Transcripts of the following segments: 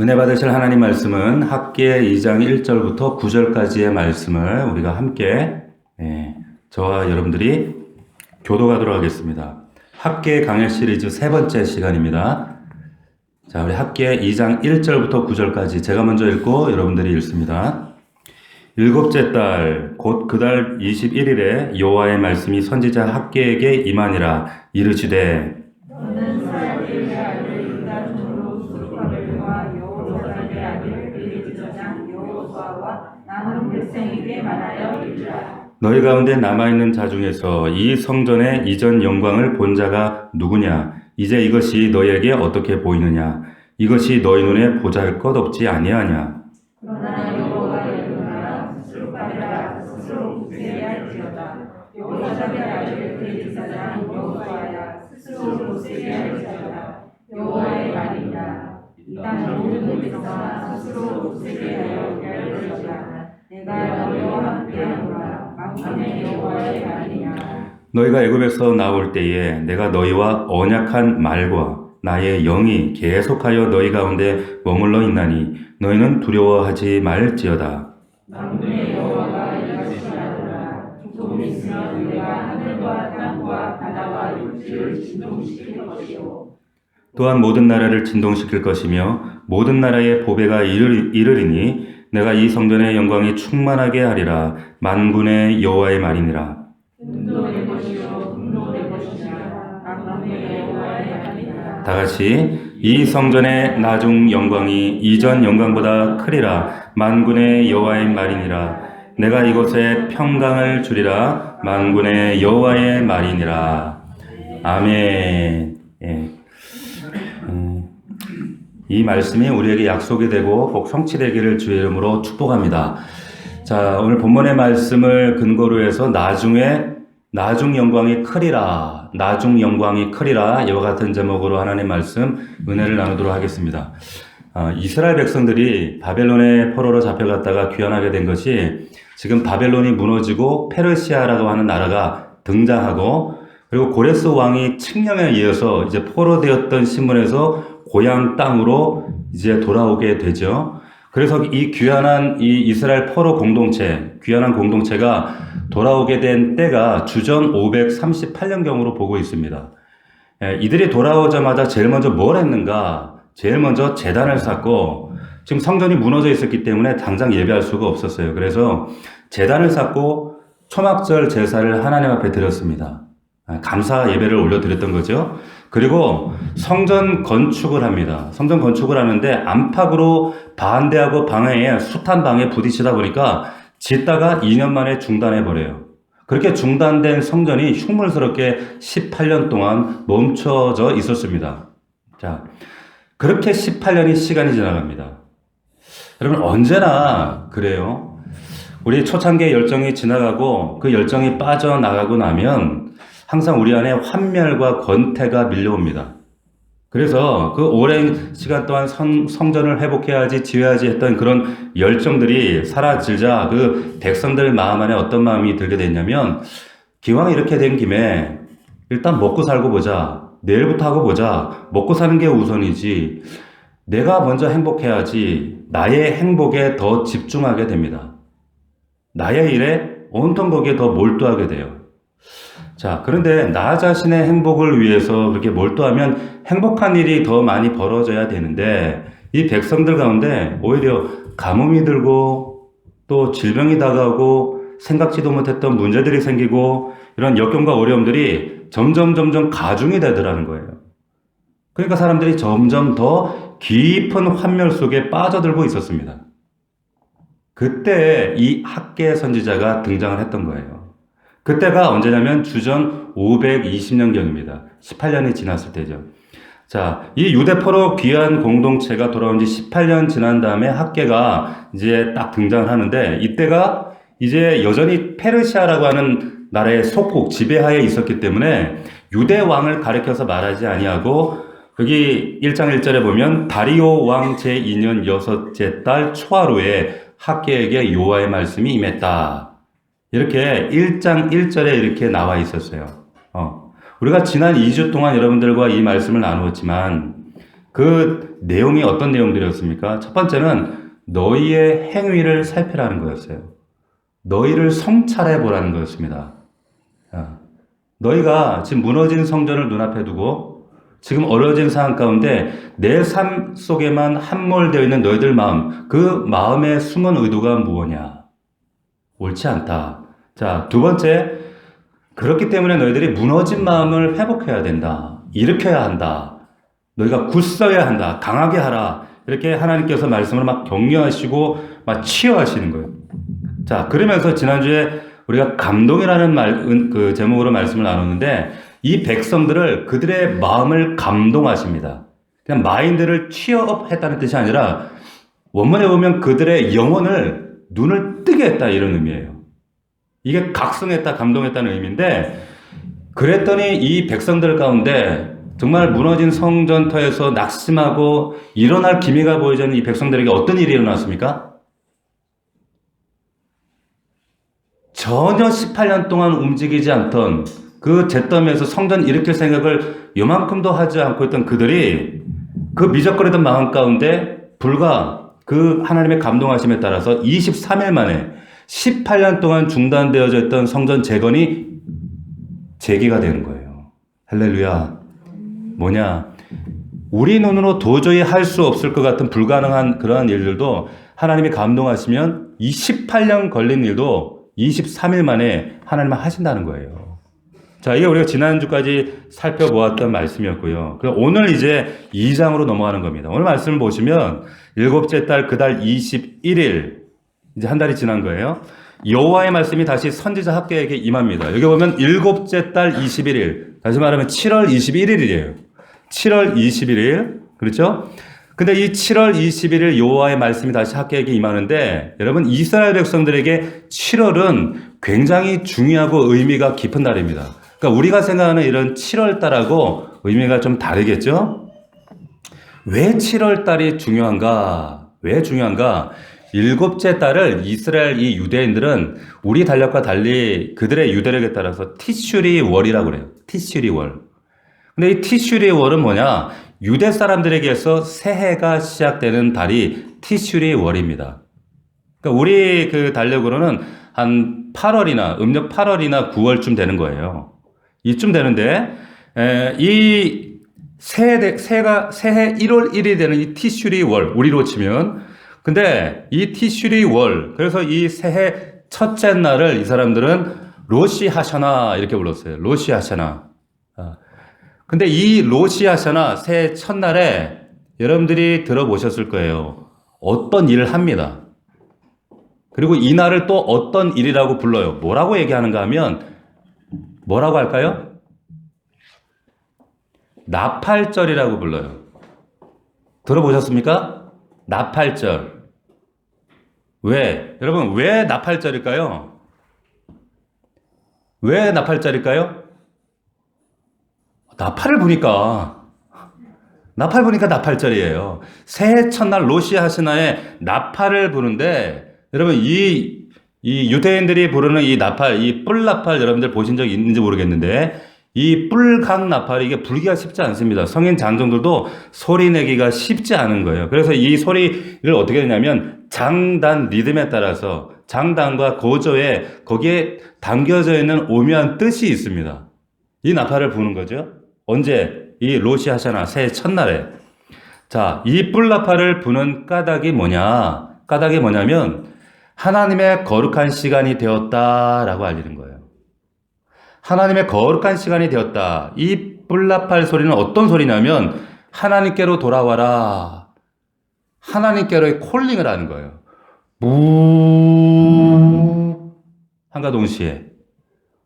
은혜 받으실 하나님 말씀은 학개 2장 1절부터 9절까지의 말씀을 우리가 함께 저와 여러분들이 교도하도록 하겠습니다. 학개 강해 시리즈 세 번째 시간입니다. 자, 우리 학개 2장 1절부터 9절까지 제가 먼저 읽고 여러분들이 읽습니다. 일곱째 달 곧 그 달 21일에 여호와의 말씀이 선지자 학개에게 임하니라. 이르시되 너는 이스라엘의 아들 유다 종로 스룹바벨과 여호사닥의 아들 엘리사장 여호수아와 남은 백성에게 말하여 이르라. 너희 가운데 남아있는 자 중에서 이 성전의 이전 영광을 본 자가 누구냐? 이제 이것이 너희에게 어떻게 보이느냐? 이것이 너희 눈에 보잘것없지 아니하냐? 그러나 여호와가 이르노라. 스룹바벨아 스스로 굳세게 할지어다. 여호사닥의 아들 엘리사장 여호수아야 스스로 굳세게 할지어다. 여호와의 말이니라. 이 땅 모든 백성아 스스로 굳세게 하여 열지어다. 내가 너희와 함께하노라. 만군의 여호와의 말이냐. 너희가 애굽에서 나올 때에 내가 너희와 언약한 말과 나의 영이 계속하여 너희 가운데 머물러 있나니 너희는 두려워하지 말지어다. 만군의 여호와가 이르시나로다. 조금 있으면 내가 하늘과 땅과 바다와 육지를 진동시킬 것이요. 또한 모든 나라를 진동시킬 것이며 모든 나라의 보배가 이르리니 내가 이 성전의 영광이 충만하게 하리라. 만군의 여호와의 말이니라. 금도 내 것이요 금도 내 것이니라. 만군의 여호와의 말이니라. 다같이 이 성전의 나중 영광이 이전 영광보다 크리라. 만군의 여호와의 말이니라. 내가 이곳에 평강을 주리라. 만군의 여호와의 말이니라. 아멘. 이 말씀이 우리에게 약속이 되고 꼭 성취되기를 주의 이름으로 축복합니다. 자, 오늘 본문의 말씀을 근거로 해서 나중 영광이 크리라, 나중 영광이 크리라, 이와 같은 제목으로 하나님의 말씀 은혜를 나누도록 하겠습니다. 이스라엘 백성들이 바벨론의 포로로 잡혀갔다가 귀환하게 된 것이 지금 바벨론이 무너지고 페르시아라고 하는 나라가 등장하고 그리고 고레스 왕이 칙령에 의해서 이제 포로되었던 신분에서 고향 땅으로 이제 돌아오게 되죠. 그래서 이 귀환한 이 이스라엘 포로 공동체, 귀환한 공동체가 돌아오게 된 때가 주전 538년경으로 보고 있습니다. 이들이 돌아오자마자 제일 먼저 뭘 했는가? 제일 먼저 제단을 쌓고 지금 성전이 무너져 있었기 때문에 당장 예배할 수가 없었어요. 그래서 제단을 쌓고 초막절 제사를 하나님 앞에 드렸습니다. 감사 예배를 올려드렸던 거죠. 그리고 성전 건축을 합니다. 성전 건축을 하는데 안팎으로 반대하고 방해에 숱한 방해에 부딪히다 보니까 짓다가 2년 만에 중단해버려요. 그렇게 중단된 성전이 흉물스럽게 18년 동안 멈춰져 있었습니다. 자, 그렇게 18년이 시간이 지나갑니다. 여러분, 언제나 그래요. 우리 초창기의 열정이 지나가고 그 열정이 빠져나가고 나면 항상 우리 안에 환멸과 권태가 밀려옵니다. 그래서 그 오랜 시간 동안 성전을 회복해야지 지어야지 했던 그런 열정들이 사라지자 그 백성들 마음 안에 어떤 마음이 들게 됐냐면 기왕 이렇게 된 김에 일단 먹고 살고 보자. 내일부터 하고 보자. 먹고 사는 게 우선이지. 내가 먼저 행복해야지. 나의 행복에 더 집중하게 됩니다. 나의 일에 온통 거기에 더 몰두하게 돼요. 자, 그런데 나 자신의 행복을 위해서 그렇게 몰두하면 행복한 일이 더 많이 벌어져야 되는데 이 백성들 가운데 오히려 가뭄이 들고 또 질병이 다가오고 생각지도 못했던 문제들이 생기고 이런 역경과 어려움들이 점점 가중이 되더라는 거예요. 그러니까 사람들이 점점 더 깊은 환멸 속에 빠져들고 있었습니다. 그때 이 학개 선지자가 등장을 했던 거예요. 그때가 언제냐면 주전 520년경입니다. 18년이 지났을 때죠. 자, 이 유대포로 귀한 공동체가 돌아온 지 18년 지난 다음에 학개가 이제 딱 등장을 하는데 이때가 이제 여전히 페르시아라고 하는 나라의 속국 지배하에 있었기 때문에 유대 왕을 가리켜서 말하지 아니하고 여기 1장 1절에 보면 다리오 왕 제2년 여섯째 달 초하루에 학개에게 여호와의 말씀이 임했다. 이렇게 1장 1절에 이렇게 나와 있었어요. 우리가 지난 2주 동안 여러분들과 이 말씀을 나누었지만 그 내용이 어떤 내용들이었습니까? 첫 번째는 너희의 행위를 살피라는 거였어요. 너희를 성찰해 보라는 거였습니다. 너희가 지금 무너진 성전을 눈앞에 두고 지금 어려진 상황 가운데 내 삶 속에만 함몰되어 있는 너희들 마음, 그 마음의 숨은 의도가 무엇이냐? 옳지 않다. 자, 두 번째, 그렇기 때문에 너희들이 무너진 마음을 회복해야 된다. 일으켜야 한다. 너희가 굳서야 한다. 강하게 하라. 이렇게 하나님께서 말씀을 막 격려하시고 막 치유하시는 거예요. 자, 그러면서 지난주에 우리가 감동이라는 그 제목으로 말씀을 나눴는데 이 백성들을 그들의 마음을 감동하십니다. 그냥 마인드를 취업 했다는 뜻이 아니라 원문에 보면 그들의 영혼을 눈을 뜨게 했다 이런 의미예요. 이게 각성했다, 감동했다는 의미인데 그랬더니 이 백성들 가운데 정말 무너진 성전터에서 낙심하고 일어날 기미가 보이는 이 백성들에게 어떤 일이 일어났습니까? 전혀 18년 동안 움직이지 않던 그 잿더미에서 성전 일으킬 생각을 요만큼도 하지 않고 있던 그들이 그 미적거리던 마음 가운데 불과 그 하나님의 감동하심에 따라서 23일 만에 18년 동안 중단되어져 있던 성전 재건이 재개가 되는 거예요. 할렐루야. 뭐냐? 우리 눈으로 도저히 할 수 없을 것 같은 불가능한 그러한 일들도 하나님이 감동하시면 이 18년 걸린 일도 23일 만에 하나님은 하신다는 거예요. 자, 이게 우리가 지난주까지 살펴보았던 말씀이었고요. 그럼 오늘 이제 2장으로 넘어가는 겁니다. 오늘 말씀을 보시면 일곱째 달 그 달 21일 이제 한 달이 지난 거예요. 여호와의 말씀이 다시 선지자 학개에게 임합니다. 여기 보면 일곱째 달 21일, 다시 말하면 7월 21일이에요. 7월 21일, 그렇죠? 근데 이 7월 21일 여호와의 말씀이 다시 학개에게 임하는데 여러분 이스라엘 백성들에게 7월은 굉장히 중요하고 의미가 깊은 달입니다. 그러니까 우리가 생각하는 이런 7월 달하고 의미가 좀 다르겠죠? 왜 7월 달이 중요한가? 왜 중요한가? 일곱째 달을 이스라엘 이 유대인들은 우리 달력과 달리 그들의 유대력에 따라서 티슈리 월이라고 그래요. 티슈리 월. 근데 이 티슈리 월은 뭐냐? 유대 사람들에게서 새해가 시작되는 달이 티슈리 월입니다. 그러니까 우리 그 달력으로는 한 8월이나 음력 8월이나 9월쯤 되는 거예요. 이쯤 되는데 이 새해 1월 1일이 되는 이 티슈리 월 우리로 치면 근데 이 티슈리 월 그래서 이 새해 첫째 날을 이 사람들은 로시 하샤나 이렇게 불렀어요. 로시 하샤나. 근데 이 로시 하샤나 새해 첫날에 여러분들이 들어보셨을 거예요. 어떤 일을 합니다. 그리고 이 날을 또 어떤 일이라고 불러요. 뭐라고 얘기하는가 하면 뭐라고 할까요? 나팔절이라고 불러요. 들어보셨습니까? 나팔절. 왜? 여러분, 왜 나팔절일까요? 왜 나팔절일까요? 나팔 보니까 나팔절이에요. 새해 첫날 로시 하시나에 나팔을 부는데 여러분 이 유대인들이 부르는 이 나팔, 이 뿔나팔 여러분들 보신 적 있는지 모르겠는데 이 뿔각 나팔이 이게 불기가 쉽지 않습니다. 성인 장정들도 소리 내기가 쉽지 않은 거예요. 그래서 이 소리를 어떻게 되냐면 장단 리듬에 따라서 장단과 고조에 거기에 담겨져 있는 오묘한 뜻이 있습니다. 이 나팔을 부는 거죠. 언제? 이 로시 하샤나 새해 첫날에. 자, 이 뿔나팔을 부는 까닭이 뭐냐? 까닭이 뭐냐면 하나님의 거룩한 시간이 되었다라고 알리는 거예요. 하나님의 거룩한 시간이 되었다. 이 뿔나팔 소리는 어떤 소리냐면 하나님께로 돌아와라. 하나님께로의 콜링을 하는 거예요. 무 한가 동시에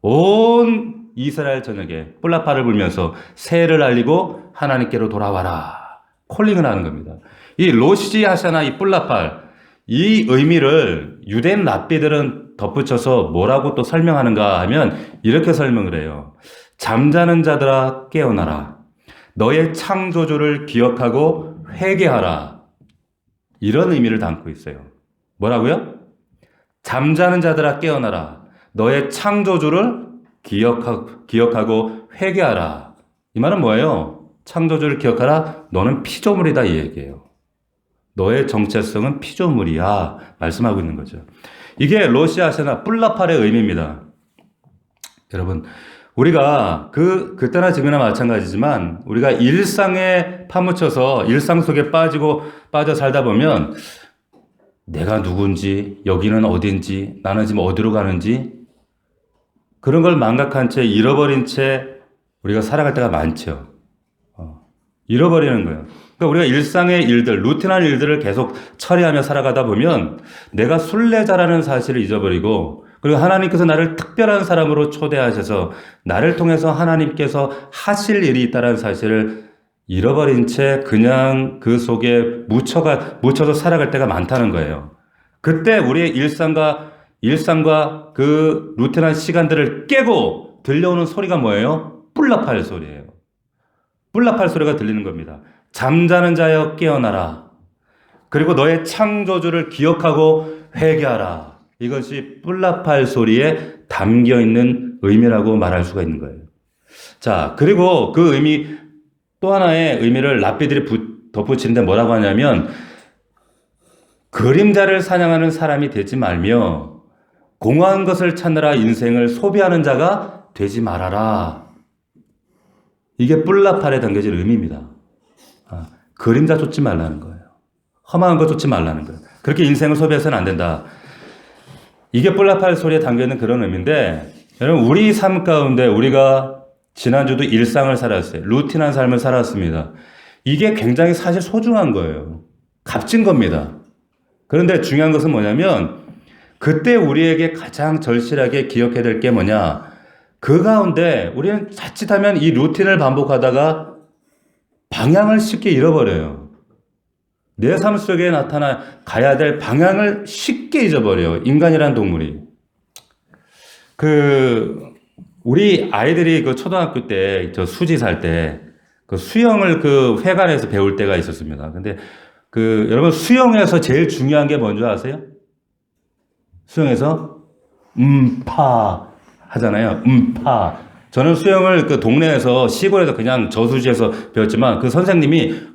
온 이스라엘 전역에 뿔나팔을 불면서 새해를 알리고 하나님께로 돌아와라. 콜링을 하는 겁니다. 이 로시 하샤나 이 뿔나팔 이 의미를 유대인 랍비들은 덧붙여서 뭐라고 또 설명하는가 하면 이렇게 설명을 해요. 잠자는 자들아 깨어나라. 너의 창조주를 기억하고 회개하라. 이런 의미를 담고 있어요. 뭐라고요? 잠자는 자들아 깨어나라. 너의 창조주를 기억하고 회개하라. 이 말은 뭐예요? 창조주를 기억하라. 너는 피조물이다 이 얘기예요. 너의 정체성은 피조물이야 말씀하고 있는 거죠. 이게 로시아세나 뿔라팔의 의미입니다. 여러분 우리가 그때나 지금이나 마찬가지지만 우리가 일상에 파묻혀서 일상 속에 빠져 살다 보면 내가 누군지 여기는 어딘지 나는 지금 어디로 가는지 그런 걸 망각한 채 잃어버린 채 우리가 살아갈 때가 많죠. 잃어버리는 거예요. 그러니까 우리가 일상의 일들, 루틴한 일들을 계속 처리하며 살아가다 보면 내가 순례자라는 사실을 잊어버리고 그리고 하나님께서 나를 특별한 사람으로 초대하셔서 나를 통해서 하나님께서 하실 일이 있다는 사실을 잃어버린 채 그냥 그 속에 묻혀서 살아갈 때가 많다는 거예요. 그때 우리의 일상과 그 루틴한 시간들을 깨고 들려오는 소리가 뭐예요? 뿔라팔 소리예요. 뿔라팔 소리가 들리는 겁니다. 잠자는 자여 깨어나라. 그리고 너의 창조주를 기억하고 회개하라. 이것이 뿔라팔 소리에 담겨 있는 의미라고 말할 수가 있는 거예요. 자, 그리고 그 의미 또 하나의 의미를 랍비들이 덧붙이는데 뭐라고 하냐면 그림자를 사냥하는 사람이 되지 말며 공허한 것을 찾느라 인생을 소비하는 자가 되지 말아라. 이게 뿔라팔에 담겨진 의미입니다. 그림자 쫓지 말라는 거예요. 험한 거 쫓지 말라는 거예요. 그렇게 인생을 소비해서는 안 된다. 이게 뿔라팔 소리에 담겨있는 그런 의미인데 여러분 우리 삶 가운데 우리가 지난주도 일상을 살았어요. 루틴한 삶을 살았습니다. 이게 굉장히 사실 소중한 거예요. 값진 겁니다. 그런데 중요한 것은 뭐냐면 그때 우리에게 가장 절실하게 기억해야 될 게 뭐냐. 그 가운데 우리는 자칫하면 이 루틴을 반복하다가 방향을 쉽게 잃어버려요. 내 삶 속에 가야 될 방향을 쉽게 잊어버려요. 인간이란 동물이. 우리 아이들이 초등학교 때, 수지 살 때, 수영을 회관에서 배울 때가 있었습니다. 근데 여러분 수영에서 제일 중요한 게 뭔지 아세요? 수영에서, 파 하잖아요. 파. 저는 수영을 동네에서 시골에서 그냥 저수지에서 배웠지만 그 선생님이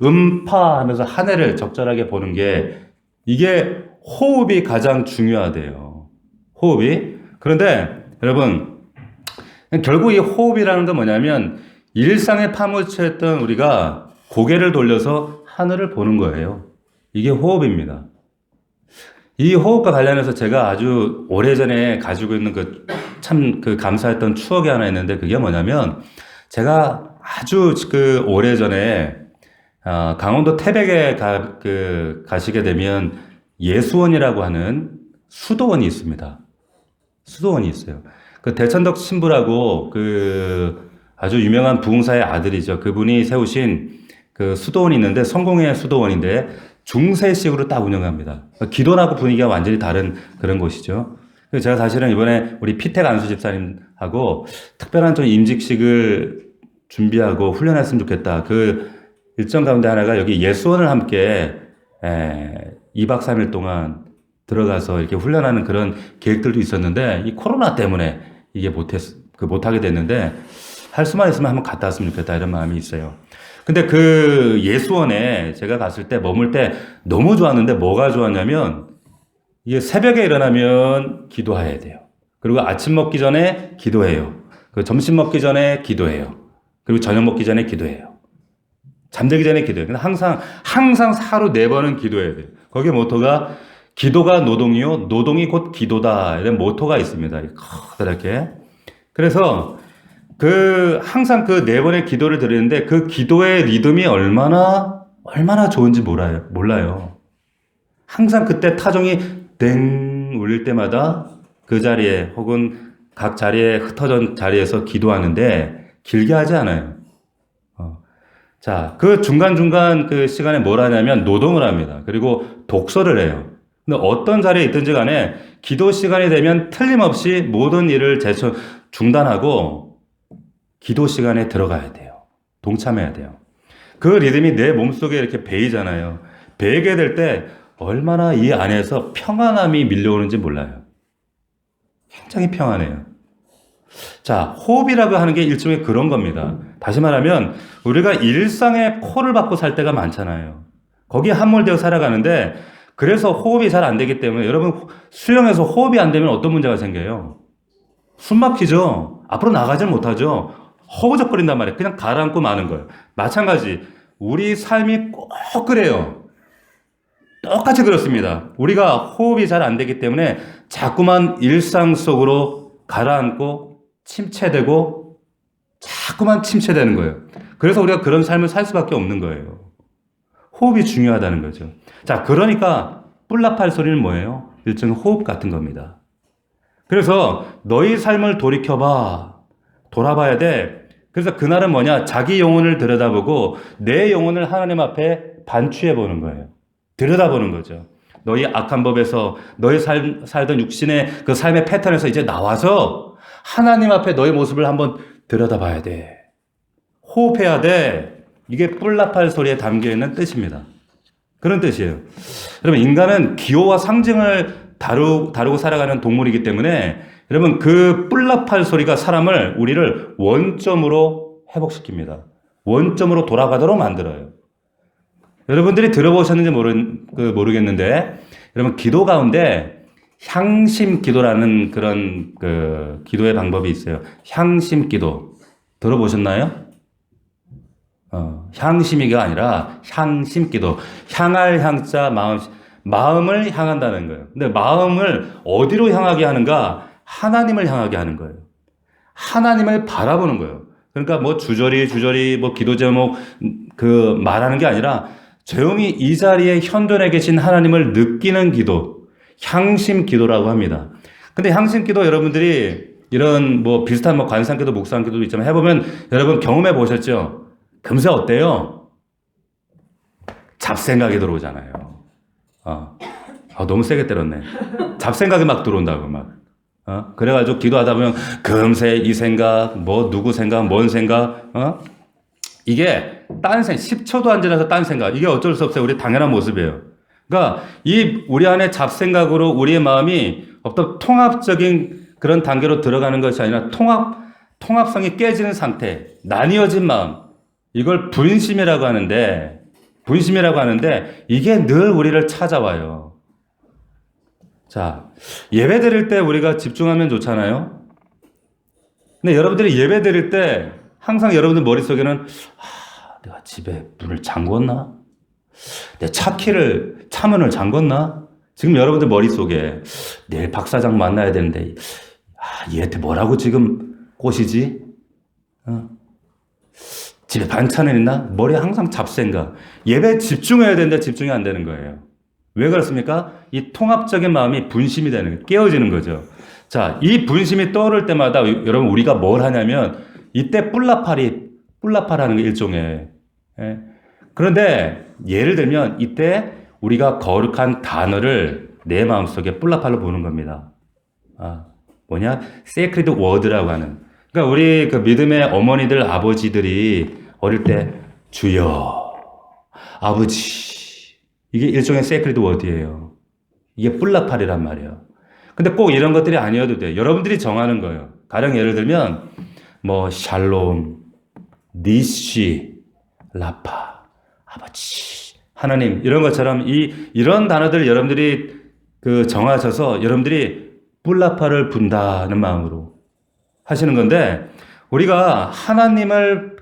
파 하면서 하늘을 적절하게 보는 게 이게 호흡이 가장 중요하대요. 호흡이. 그런데 여러분 결국 이 호흡이라는 건 뭐냐면 일상에 파묻혀 있던 우리가 고개를 돌려서 하늘을 보는 거예요. 이게 호흡입니다. 이 호흡과 관련해서 제가 아주 오래전에 가지고 있는 참 감사했던 추억이 하나 있는데 그게 뭐냐면 제가 아주 오래전에 강원도 태백에 가시게 되면 예수원이라고 하는 수도원이 있습니다. 수도원이 있어요. 대천덕 신부라고 아주 유명한 부흥사의 아들이죠. 그분이 세우신 수도원이 있는데 성공회 수도원인데 중세식으로 딱 운영합니다. 기도나고 분위기가 완전히 다른 그런 곳이죠. 제가 사실은 이번에 우리 피택 안수 집사님하고 특별한 좀 임직식을 준비하고 훈련했으면 좋겠다. 그 일정 가운데 하나가 여기 예수원을 함께 2박 3일 동안 들어가서 이렇게 훈련하는 그런 계획들도 있었는데 이 코로나 때문에 이게 못하게 됐는데 할 수만 있으면 한번 갔다 왔으면 좋겠다 이런 마음이 있어요. 근데 예수원에 제가 갔을 때 머물 때 너무 좋았는데 뭐가 좋았냐면 이게 새벽에 일어나면 기도해야 돼요. 그리고 아침 먹기 전에 기도해요. 점심 먹기 전에 기도해요. 그리고 저녁 먹기 전에 기도해요. 잠들기 전에 기도해요. 근데 항상 하루 4번은 기도해야 돼요. 거기에 모토가 기도가 노동이요. 노동이 곧 기도다. 이런 모토가 있습니다. 커다랗게. 그래서 항상 4번의 기도를 드리는데 그 기도의 리듬이 얼마나 좋은지 몰라요. 항상 그때 타종이 땡 울릴 때마다 그 자리에 혹은 각 자리에 흩어진 자리에서 기도하는데 길게 하지 않아요. 자, 중간중간 시간에 뭘 하냐면 노동을 합니다. 그리고 독서를 해요. 근데 어떤 자리에 있든지 간에 기도 시간이 되면 틀림없이 모든 일을 중단하고 기도 시간에 들어가야 돼요. 동참해야 돼요. 그 리듬이 내 몸속에 이렇게 배이잖아요. 배게 될 때 얼마나 이 안에서 평안함이 밀려오는지 몰라요. 굉장히 평안해요. 자, 호흡이라고 하는 게 일종의 그런 겁니다. 다시 말하면 우리가 일상에 코를 박고 살 때가 많잖아요. 거기에 함몰되어 살아가는데 그래서 호흡이 잘 안 되기 때문에 여러분 수영에서 호흡이 안 되면 어떤 문제가 생겨요? 숨 막히죠? 앞으로 나가질 못하죠? 허우적거린단 말이에요. 그냥 가라앉고 마는 거예요. 마찬가지 우리 삶이 꼭 그래요. 똑같이 그렇습니다. 우리가 호흡이 잘 안 되기 때문에 자꾸만 일상 속으로 가라앉고 침체되고 자꾸만 침체되는 거예요. 그래서 우리가 그런 삶을 살 수밖에 없는 거예요. 호흡이 중요하다는 거죠. 자, 그러니까 뿔나팔 소리는 뭐예요? 일종의 호흡 같은 겁니다. 그래서 너희 삶을 돌아봐야 돼. 그래서 그날은 뭐냐? 자기 영혼을 들여다보고 내 영혼을 하나님 앞에 반추해 보는 거예요. 들여다보는 거죠. 너희 악한 법에서 너희 살던 육신의 그 삶의 패턴에서 이제 나와서 하나님 앞에 너의 모습을 한번 들여다봐야 돼. 호흡해야 돼. 이게 뿔나팔 소리에 담겨있는 뜻입니다. 그런 뜻이에요. 여러분 인간은 기호와 상징을 다루고 살아가는 동물이기 때문에 여러분 그 뿔나팔 소리가 우리를 원점으로 회복시킵니다. 원점으로 돌아가도록 만들어요. 여러분들이 들어보셨는지 모르겠는데 여러분 기도 가운데 향심 기도라는 그런 그 기도의 방법이 있어요. 향심 기도 들어보셨나요? 향심이가 아니라 향심 기도. 향할 향자 마음을 향한다는 거예요. 근데 마음을 어디로 향하게 하는가? 하나님을 향하게 하는 거예요. 하나님을 바라보는 거예요. 그러니까 뭐 주저리 뭐 기도 제목 말하는 게 아니라 조용히 이 자리에 현존해 계신 하나님을 느끼는 기도, 향심 기도라고 합니다. 근데 향심 기도 여러분들이 이런 뭐 비슷한 뭐 관상 기도, 묵상 기도도 있지만 해보면 여러분 경험해 보셨죠? 금세 어때요? 잡생각이 들어오잖아요. 너무 세게 때렸네. 잡생각이 막 들어온다고 막. 그래가지고 기도하다 보면 금세 이 생각, 뭐 누구 생각, 뭔 생각, 이게 딴 생각, 10초도 안 지나서 딴 생각. 이게 어쩔 수 없어요. 우리 당연한 모습이에요. 그러니까 우리 안에 잡생각으로 우리의 마음이 어떤 통합적인 그런 단계로 들어가는 것이 아니라 통합성이 깨지는 상태, 나뉘어진 마음. 이걸 분심이라고 하는데 이게 늘 우리를 찾아와요. 자, 예배 드릴 때 우리가 집중하면 좋잖아요. 근데 여러분들이 예배 드릴 때 항상 여러분들 머릿속에는 내가 집에 문을 잠궜나? 내 차문을 잠궜나? 지금 여러분들 머릿속에 내일 박 사장 만나야 되는데 얘한테 뭐라고 지금 꼬시지? 집에 반찬은 있나? 머리에 항상 잡생각. 예배에 집중해야 되는데 집중이 안 되는 거예요. 왜 그렇습니까? 이 통합적인 마음이 분심이 되는 거예요. 깨어지는 거죠. 자, 이 분심이 떠오를 때마다 여러분 우리가 뭘 하냐면 이때 뿔나팔하는 게 일종의. 그런데 예를 들면 이때 우리가 거룩한 단어를 내 마음속에 뿔나팔로 보는 겁니다. 뭐냐? sacred word라고 하는. 그러니까 우리 그 믿음의 어머니들, 아버지들이 어릴 때 주여, 아버지. 이게 일종의 sacred word예요. 이게 뿔나팔이란 말이에요. 근데 꼭 이런 것들이 아니어도 돼요. 여러분들이 정하는 거예요. 가령 예를 들면 뭐 샬롬, 니시, 라파, 아버지, 하나님 이런 것처럼 이런 단어들을 여러분들이 정하셔서 여러분들이 뿔나팔을 분다는 마음으로 하시는 건데 우리가 하나님을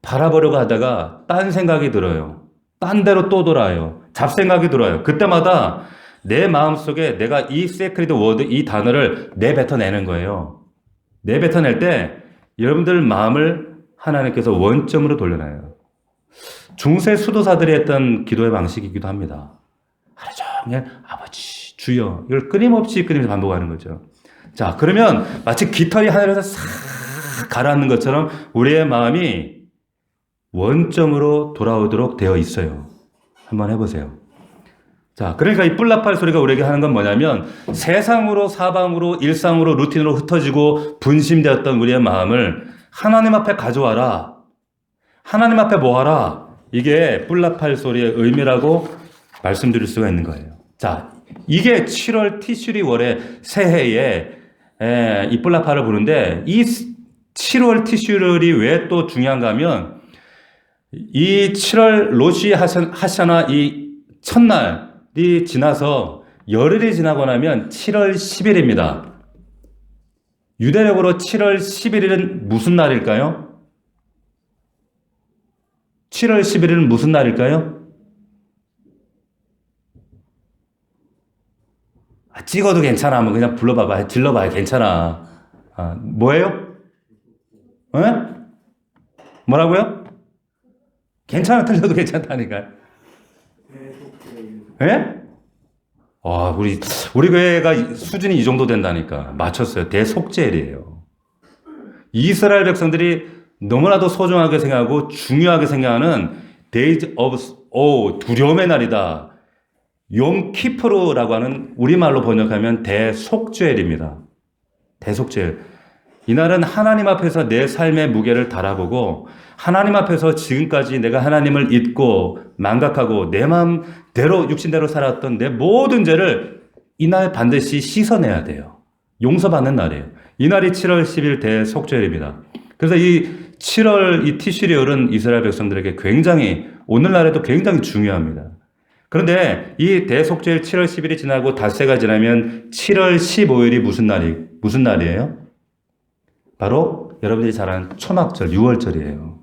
바라보려고 하다가 딴 생각이 들어요. 딴 데로 또 돌아요. 잡생각이 들어요. 그때마다 내 마음속에 내가 이 세크리드 워드 이 단어를 내뱉어내는 거예요. 내뱉어낼 때 여러분들 마음을 하나님께서 원점으로 돌려놔요. 중세 수도사들이 했던 기도의 방식이기도 합니다. 하루 종일 아버지, 주여 이걸 끊임없이 반복하는 거죠. 자, 그러면 마치 깃털이 하늘에서 싹 가라앉는 것처럼 우리의 마음이 원점으로 돌아오도록 되어 있어요. 한번 해보세요. 자, 그러니까 이 뿔나팔 소리가 우리에게 하는 건 뭐냐면 세상으로 사방으로 일상으로 루틴으로 흩어지고 분심되었던 우리의 마음을 하나님 앞에 가져와라. 하나님 앞에 모아라. 이게 뿔나팔 소리의 의미라고 말씀드릴 수가 있는 거예요. 자, 이게 7월 티슈리 월의 새해에 이뿔라파를 부르는데 이 7월 티슈럴이 왜 또 중요한가 하면 이 7월 로시 하샤나 이 첫날이 지나서 열흘이 지나고 나면 7월 10일입니다. 유대력으로 7월 11일은 무슨 날일까요? 7월 11일은 무슨 날일까요? 찍어도 괜찮아. 뭐 그냥 불러봐봐. 질러봐요. 괜찮아. 뭐예요? 에? 뭐라고요? 괜찮아. 틀려도 괜찮다니까요. 예? 우리 교회가 수준이 이 정도 된다니까. 맞췄어요. 대속죄일이에요. 이스라엘 백성들이 너무나도 소중하게 생각하고 중요하게 생각하는 Days of 두려움의 날이다. 욤키프르라고 하는 우리말로 번역하면 대속죄일입니다. 대속죄일. 이날은 하나님 앞에서 내 삶의 무게를 달아보고 하나님 앞에서 지금까지 내가 하나님을 잊고 망각하고 내 마음대로 육신대로 살았던 내 모든 죄를 이날 반드시 씻어내야 돼요. 용서받는 날이에요. 이날이 7월 10일 대속죄일입니다. 그래서 이 7월 이 티슈리얼은 이스라엘 백성들에게 굉장히 오늘날에도 굉장히 중요합니다. 그런데 이 대속죄일 7월 10일이 지나고 닷새가 지나면 7월 15일이 무슨 날이에요? 바로 여러분들이 잘 아는 초막절 6월절이에요.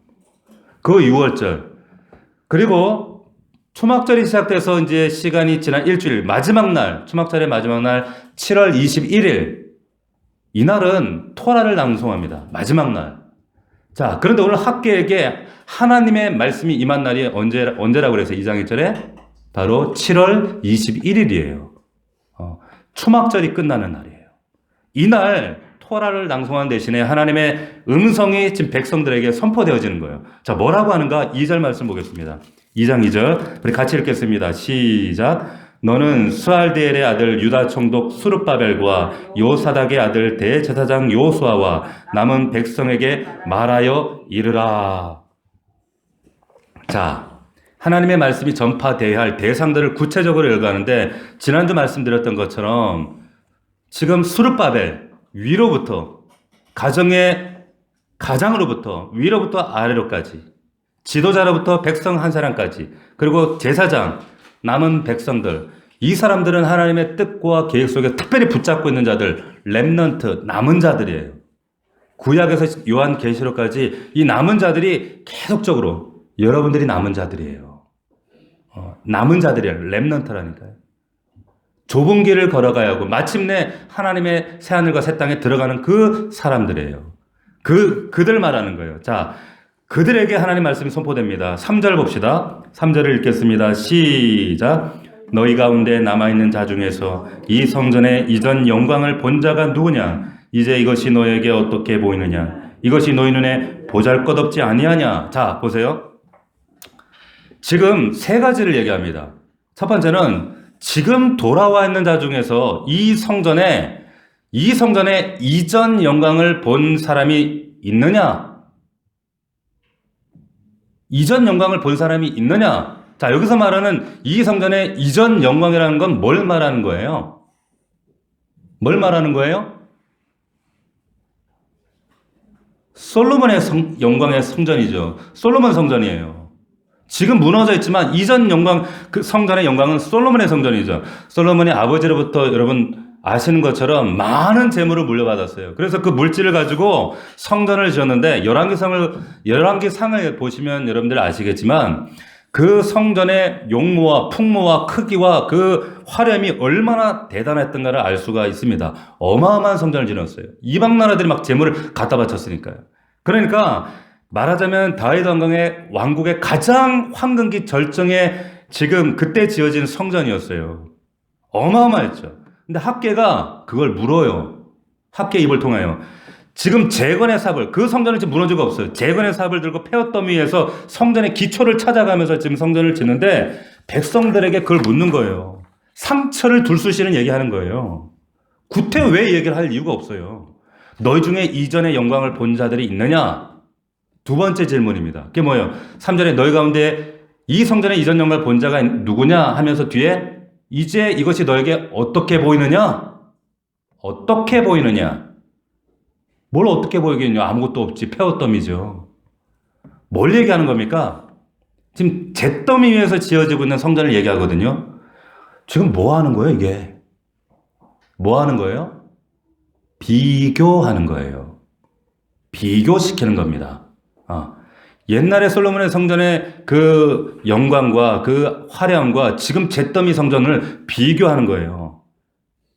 그 6월절. 그리고 초막절이 시작돼서 이제 시간이 지난 일주일 마지막 날, 초막절의 마지막 날 7월 21일. 이날은 토라를 낭송합니다. 마지막 날. 자, 그런데 오늘 학계에게 하나님의 말씀이 임한 날이 언제라고 그래서 2장 1절에 바로 7월 21일이에요. 초막절이 끝나는 날이에요. 이날 토라를 낭송한 대신에 하나님의 음성이 지금 백성들에게 선포되어지는 거예요. 자, 뭐라고 하는가? 2절 말씀 보겠습니다. 2장 2절. 우리 같이 읽겠습니다. 시작. 너는 스알디엘의 아들 유다 총독 수룹바벨과 요사닥의 아들 대제사장 요수아와 남은 백성에게 말하여 이르라. 자, 하나님의 말씀이 전파되어야 할 대상들을 구체적으로 읽어가는데 지난주 말씀드렸던 것처럼 지금 수룹바벨 위로부터 가장으로부터 위로부터 아래로까지 지도자로부터 백성 한 사람까지 그리고 제사장 남은 백성들 이 사람들은 하나님의 뜻과 계획 속에 특별히 붙잡고 있는 자들 렘넌트 남은 자들이에요. 구약에서 요한계시록까지 이 남은 자들이 계속적으로 여러분들이 남은 자들이에요. 남은 자들이에요. 렘넌트라니까요. 좁은 길을 걸어가야 하고 마침내 하나님의 새하늘과 새 땅에 들어가는 그 사람들이에요. 그들 말하는 거예요. 자, 그들에게 하나님 말씀이 선포됩니다. 3절 봅시다. 3절을 읽겠습니다. 시작. 너희 가운데 남아있는 자 중에서 이 성전의 이전 영광을 본 자가 누구냐? 이제 이것이 너에게 어떻게 보이느냐? 이것이 너희 눈에 보잘것없지 아니하냐? 자, 보세요. 지금 세 가지를 얘기합니다. 첫 번째는 지금 돌아와 있는 자 중에서 이 성전의 이전 영광을 본 사람이 있느냐? 이전 영광을 본 사람이 있느냐? 자, 여기서 말하는 이 성전의 이전 영광이라는 건 뭘 말하는 거예요? 뭘 말하는 거예요? 솔로몬의 영광의 성전이죠. 솔로몬 성전이에요. 지금 무너져 있지만 이전 영광, 그 성전의 영광은 솔로몬의 성전이죠. 솔로몬이 아버지로부터 여러분 아시는 것처럼 많은 재물을 물려받았어요. 그래서 그 물질을 가지고 성전을 지었는데 열왕기상을 보시면 여러분들 아시겠지만 그 성전의 용모와 풍모와 크기와 그 화려함이 얼마나 대단했던가를 알 수가 있습니다. 어마어마한 성전을 지었어요. 이방 나라들이 막 재물을 갖다 바쳤으니까요. 그러니까 말하자면 다윗 왕국의 가장 황금기 절정에 지금 그때 지어진 성전이었어요. 어마어마했죠. 근데 학계가 그걸 물어요. 학계 입을 통하여. 지금 재건의 삽을, 그 성전은 지금 무너지고 없어요. 재건의 삽을 들고 폐허더미에서 성전의 기초를 찾아가면서 지금 성전을 짓는데 백성들에게 그걸 묻는 거예요. 상처를 둘쑤시는 얘기하는 거예요. 구태 왜 얘기를 할 이유가 없어요. 너희 중에 이전의 영광을 본 자들이 있느냐? 두 번째 질문입니다. 그게 뭐예요? 3절에 너희 가운데 이 성전의 이전 영광을 본 자가 누구냐? 하면서 뒤에 이제 이것이 너에게 어떻게 보이느냐? 어떻게 보이느냐? 뭘 어떻게 보이겠냐? 아무것도 없지. 폐허더미죠. 뭘 얘기하는 겁니까? 지금 잿더미 위에서 지어지고 있는 성전을 얘기하거든요. 지금 뭐 하는 거예요, 이게? 뭐 하는 거예요? 비교하는 거예요. 비교시키는 겁니다. 옛날에 솔로몬의 성전의 그 영광과 그 화려함과 지금 잿더미 성전을 비교하는 거예요.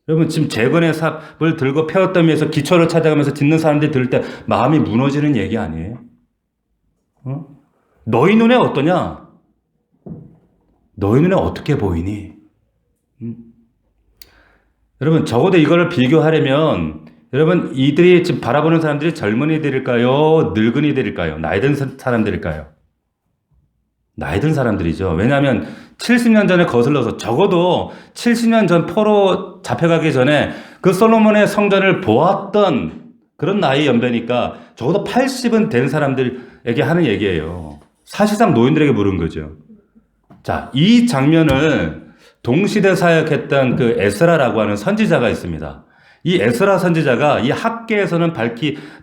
여러분, 지금 재건의 삽을 들고 폐허더미에서 기초를 찾아가면서 짓는 사람들이 들을 때 마음이 무너지는 얘기 아니에요? 너희 눈에 어떠냐? 너희 눈에 어떻게 보이니? 여러분, 적어도 이거를 비교하려면 여러분, 이들이 지금 바라보는 사람들이 젊은이들일까요? 늙은이들일까요? 나이 든 사람들일까요? 나이 든 사람들이죠. 왜냐하면 70년 전에 거슬러서 적어도 70년 전 포로 잡혀가기 전에 그 솔로몬의 성전을 보았던 그런 나이 연배니까 적어도 80은 된 사람들에게 하는 얘기예요. 사실상 노인들에게 물은 거죠. 자, 이 장면을 동시대 사역했던 그 에스라라고 하는 선지자가 있습니다. 이 에스라 선지자가 이 학계에서는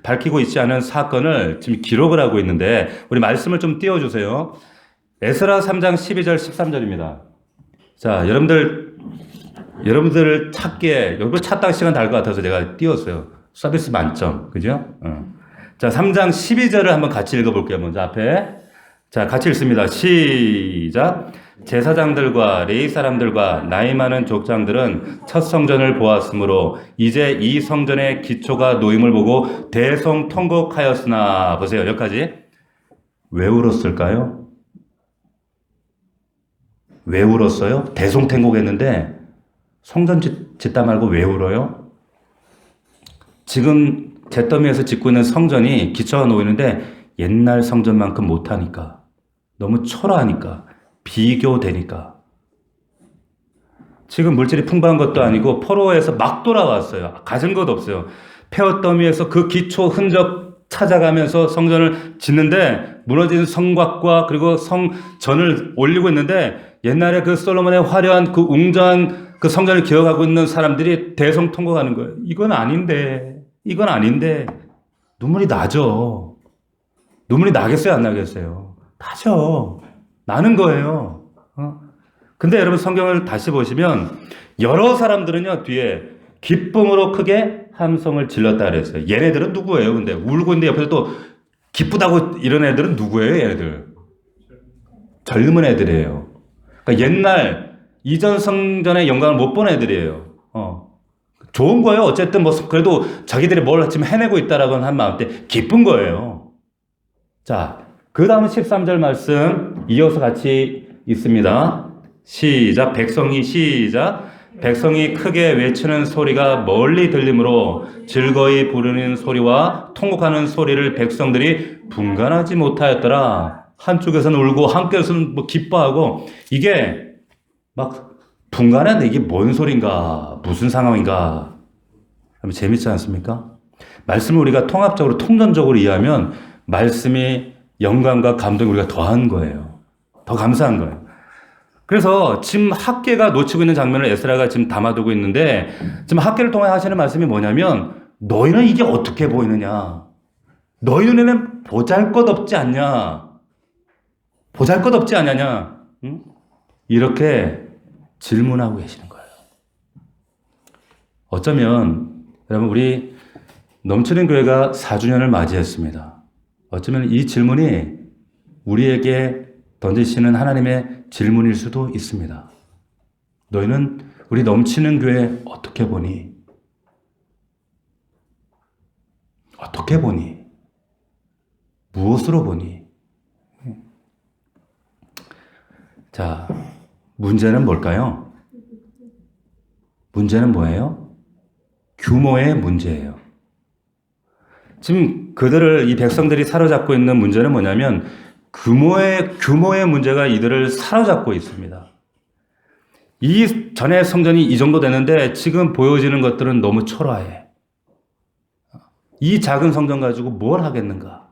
밝히고 있지 않은 사건을 지금 기록을 하고 있는데 우리 말씀을 좀 띄워주세요. 에스라 3장 12절 13절입니다. 자, 여러분들 찾기에 여러분 찾다가 시간 달 것 같아서 제가 띄웠어요. 서비스 만점, 그죠? 자, 3장 12절을 한번 같이 읽어볼게요. 먼저 앞에. 자, 같이 읽습니다. 시작. 제사장들과 레위 사람들과 나이 많은 족장들은 첫 성전을 보았으므로 이제 이 성전의 기초가 놓임을 보고 대성통곡하였으나, 보세요. 여기까지. 왜 울었을까요? 왜 울었어요? 대성통곡했는데 성전 짓다 말고 왜 울어요? 지금 잿더미에서 짓고 있는 성전이 기초가 놓이는데 옛날 성전만큼 못하니까, 너무 초라하니까, 비교되니까. 지금 물질이 풍부한 것도 아니고 포로에서 막 돌아왔어요. 가진 것 없어요. 폐허더미에서 그 기초 흔적 찾아가면서 성전을 짓는데 무너진 성곽과 그리고 성전을 올리고 있는데 옛날에 그 솔로몬의 화려한 그 웅장한 그 성전을 기억하고 있는 사람들이 대성통곡하는 거예요. 이건 아닌데 눈물이 나죠. 눈물이 나겠어요, 안 나겠어요? 나죠. 나는 거예요. 근데 여러분 성경을 다시 보시면 여러 사람들은요, 뒤에 기쁨으로 크게 함성을 질렀다 그랬어요. 얘네들은 누구예요? 근데 울고 있는데 옆에서 또 기쁘다고 이런 애들은 누구예요, 얘네들? 젊은 애들이에요. 그러니까 옛날 이전 성전의 영광을 못 본 애들이에요. 좋은 거예요. 어쨌든 뭐 그래도 자기들이 뭘 지금 해내고 있다라고 한 마음 때 기쁜 거예요. 자, 그 다음 13절 말씀 이어서 같이 있습니다. 시작. 백성이 크게 외치는 소리가 멀리 들리므로 즐거이 부르는 소리와 통곡하는 소리를 백성들이 분간하지 못하였더라. 한쪽에서는 울고 한쪽에서는 뭐 기뻐하고, 이게 막 분간하는데 이게 뭔 소린가, 무슨 상황인가. 재밌지 않습니까? 말씀을 우리가 통합적으로 통전적으로 이해하면 말씀이 영광과 감동이 우리가 더한 거예요. 더 감사한 거예요. 그래서 지금 학계가 놓치고 있는 장면을 에스라가 지금 담아두고 있는데, 지금 학계를 통해 하시는 말씀이 뭐냐면, 너희는 이게 어떻게 보이느냐? 너희 눈에는 보잘것없지 않냐? 보잘것없지 않냐냐? 응? 이렇게 질문하고 계시는 거예요. 어쩌면 여러분, 우리 넘치는 교회가 4주년을 맞이했습니다. 어쩌면 이 질문이 우리에게 던지시는 하나님의 질문일 수도 있습니다. 너희는 우리 넘치는 교회 어떻게 보니? 어떻게 보니? 무엇으로 보니? 자, 문제는 뭘까요? 문제는 뭐예요? 규모의 문제예요. 지금 이 백성들이 사로잡고 있는 문제는 뭐냐면 규모의 문제가 이들을 사로잡고 있습니다. 이 전에 성전이 이 정도 되는데 지금 보여지는 것들은 너무 초라해. 이 작은 성전 가지고 뭘 하겠는가?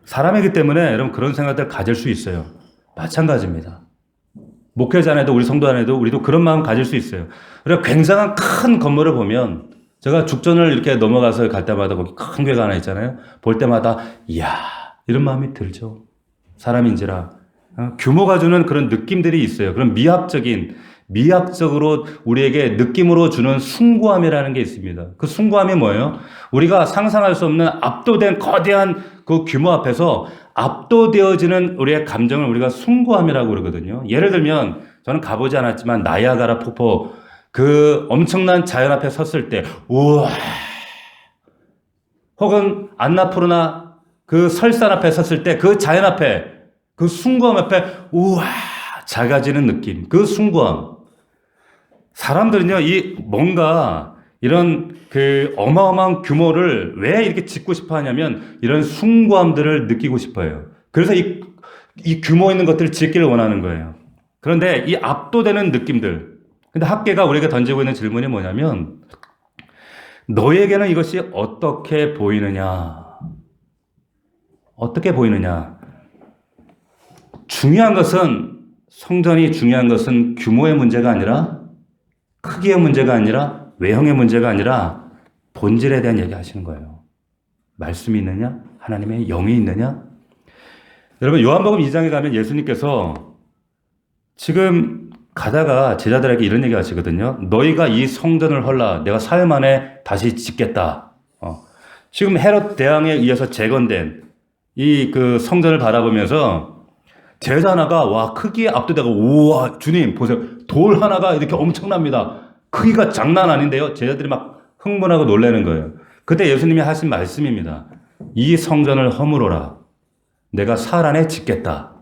사람이기 때문에 여러분 그런 생각들 가질 수 있어요. 마찬가지입니다. 목회자 안에도 우리 성도 안에도 우리도 그런 마음 가질 수 있어요. 그리고 굉장한 큰 건물을 보면 제가 죽전을 이렇게 넘어가서 갈 때마다 거기 큰 교회가 하나 있잖아요. 볼 때마다 이야 이런 마음이 들죠. 사람인지라 규모가 주는 그런 느낌들이 있어요. 그런 미학적으로 우리에게 느낌으로 주는 숭고함이라는 게 있습니다. 그 숭고함이 뭐예요? 우리가 상상할 수 없는 압도된 거대한 그 규모 앞에서 압도되어지는 우리의 감정을 우리가 숭고함이라고 그러거든요. 예를 들면 저는 가보지 않았지만 나이아가라 폭포 그 엄청난 자연 앞에 섰을 때 우와, 혹은 안나푸르나 그 설산 앞에 섰을 때 그 자연 앞에 그 숭고함 앞에 우와 작아지는 느낌, 그 숭고함. 사람들은요 이 뭔가 이런 그 어마어마한 규모를 왜 이렇게 짓고 싶어 하냐면 이런 숭고함들을 느끼고 싶어요. 그래서 이 규모 있는 것들을 짓기를 원하는 거예요. 그런데 이 압도되는 느낌들, 근데 학계가 우리에게 던지고 있는 질문이 뭐냐면 너에게는 이것이 어떻게 보이느냐? 어떻게 보이느냐? 중요한 것은 성전이 중요한 것은 규모의 문제가 아니라 크기의 문제가 아니라 외형의 문제가 아니라 본질에 대한 얘기 하시는 거예요. 말씀이 있느냐? 하나님의 영이 있느냐? 여러분 요한복음 2장에 가면 예수님께서 지금 가다가 제자들에게 이런 얘기 하시거든요. 너희가 이 성전을 헐라 내가 사흘 만에 다시 짓겠다. 지금 헤롯 대왕에 의해서 재건된 이 그 성전을 바라보면서 제자 하나가 와 크기에 압도되고 우와 주님 보세요. 돌 하나가 이렇게 엄청납니다. 크기가 장난 아닌데요. 제자들이 막 흥분하고 놀라는 거예요. 그때 예수님이 하신 말씀입니다. 이 성전을 허물어라. 내가 사흘 안에 짓겠다.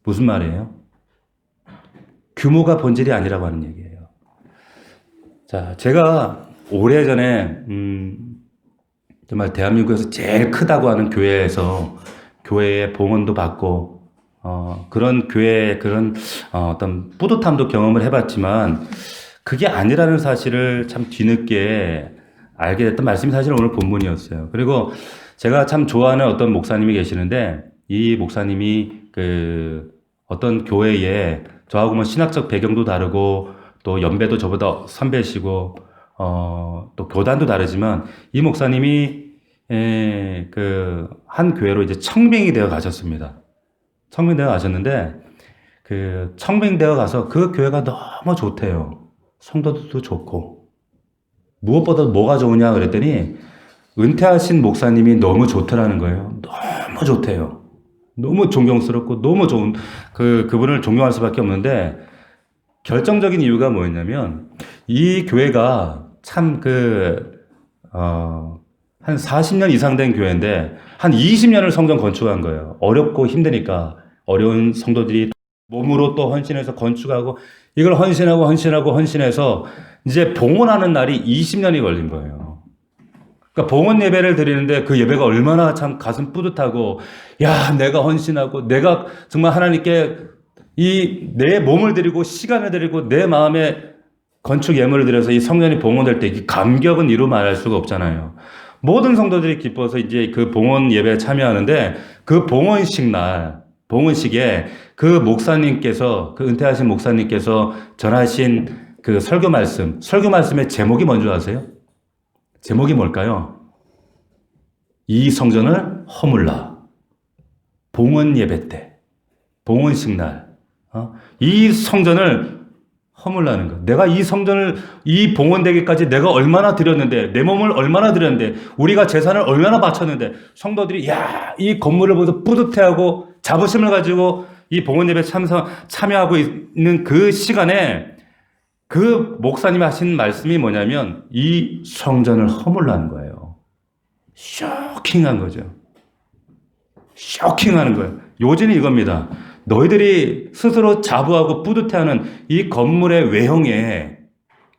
무슨 말이에요? 규모가 본질이 아니라고 하는 얘기예요. 자, 제가 오래전에 정말 대한민국에서 제일 크다고 하는 교회에 봉헌도 받고 그런 교회의 그런 어떤 뿌듯함도 경험을 해봤지만 그게 아니라는 사실을 참 뒤늦게 알게 됐던 말씀이 사실 오늘 본문이었어요. 그리고 제가 참 좋아하는 어떤 목사님이 계시는데 이 목사님이 그 어떤 교회에 저하고 뭐 신학적 배경도 다르고 또 연배도 저보다 선배시고 또 교단도 다르지만 이 목사님이 그 한 교회로 이제 청빙이 되어 가셨습니다. 청빙되어 가셨는데 그 청빙되어 가서 그 교회가 너무 좋대요. 성도들도 좋고 무엇보다 뭐가 좋으냐 그랬더니 은퇴하신 목사님이 너무 좋더라는 거예요. 너무 좋대요. 너무 존경스럽고 너무 좋은 그분을 존경할 수밖에 없는데 결정적인 이유가 뭐였냐면 이 교회가 참 한 40년 이상 된 교회인데 한 20년을 성전 건축한 거예요. 어렵고 힘드니까 어려운 성도들이 몸으로 또 헌신해서 건축하고 이걸 헌신해서 이제 봉헌하는 날이 20년이 걸린 거예요. 그러니까 봉헌 예배를 드리는데 그 예배가 얼마나 참 가슴 뿌듯하고 야 내가 헌신하고 내가 정말 하나님께 이 내 몸을 드리고 시간을 드리고 내 마음에 건축 예물을 드려서 이 성전이 봉헌될 때 이 감격은 이루 말할 수가 없잖아요. 모든 성도들이 기뻐서 이제 그 봉헌 예배에 참여하는데 그 봉헌식에 그 목사님께서 그 은퇴하신 목사님께서 전하신 그 설교 말씀의 제목이 뭔지 아세요? 제목이 뭘까요? 이 성전을 허물라. 봉헌 예배 때, 봉헌식 날, 이 성전을 허물라는 거. 내가 이 성전을 이 봉헌되기까지 내가 얼마나 드렸는데, 내 몸을 얼마나 드렸는데, 우리가 재산을 얼마나 바쳤는데, 성도들이 이 건물을 보면서 뿌듯해하고 자부심을 가지고 이 봉헌 예배 참여하고 있는 그 시간에 그 목사님이 하신 말씀이 뭐냐면 이 성전을 허물라는 거예요. 쇼킹한 거죠. 쇼킹하는 거예요. 요지는 이겁니다. 너희들이 스스로 자부하고 뿌듯해하는 이 건물의 외형에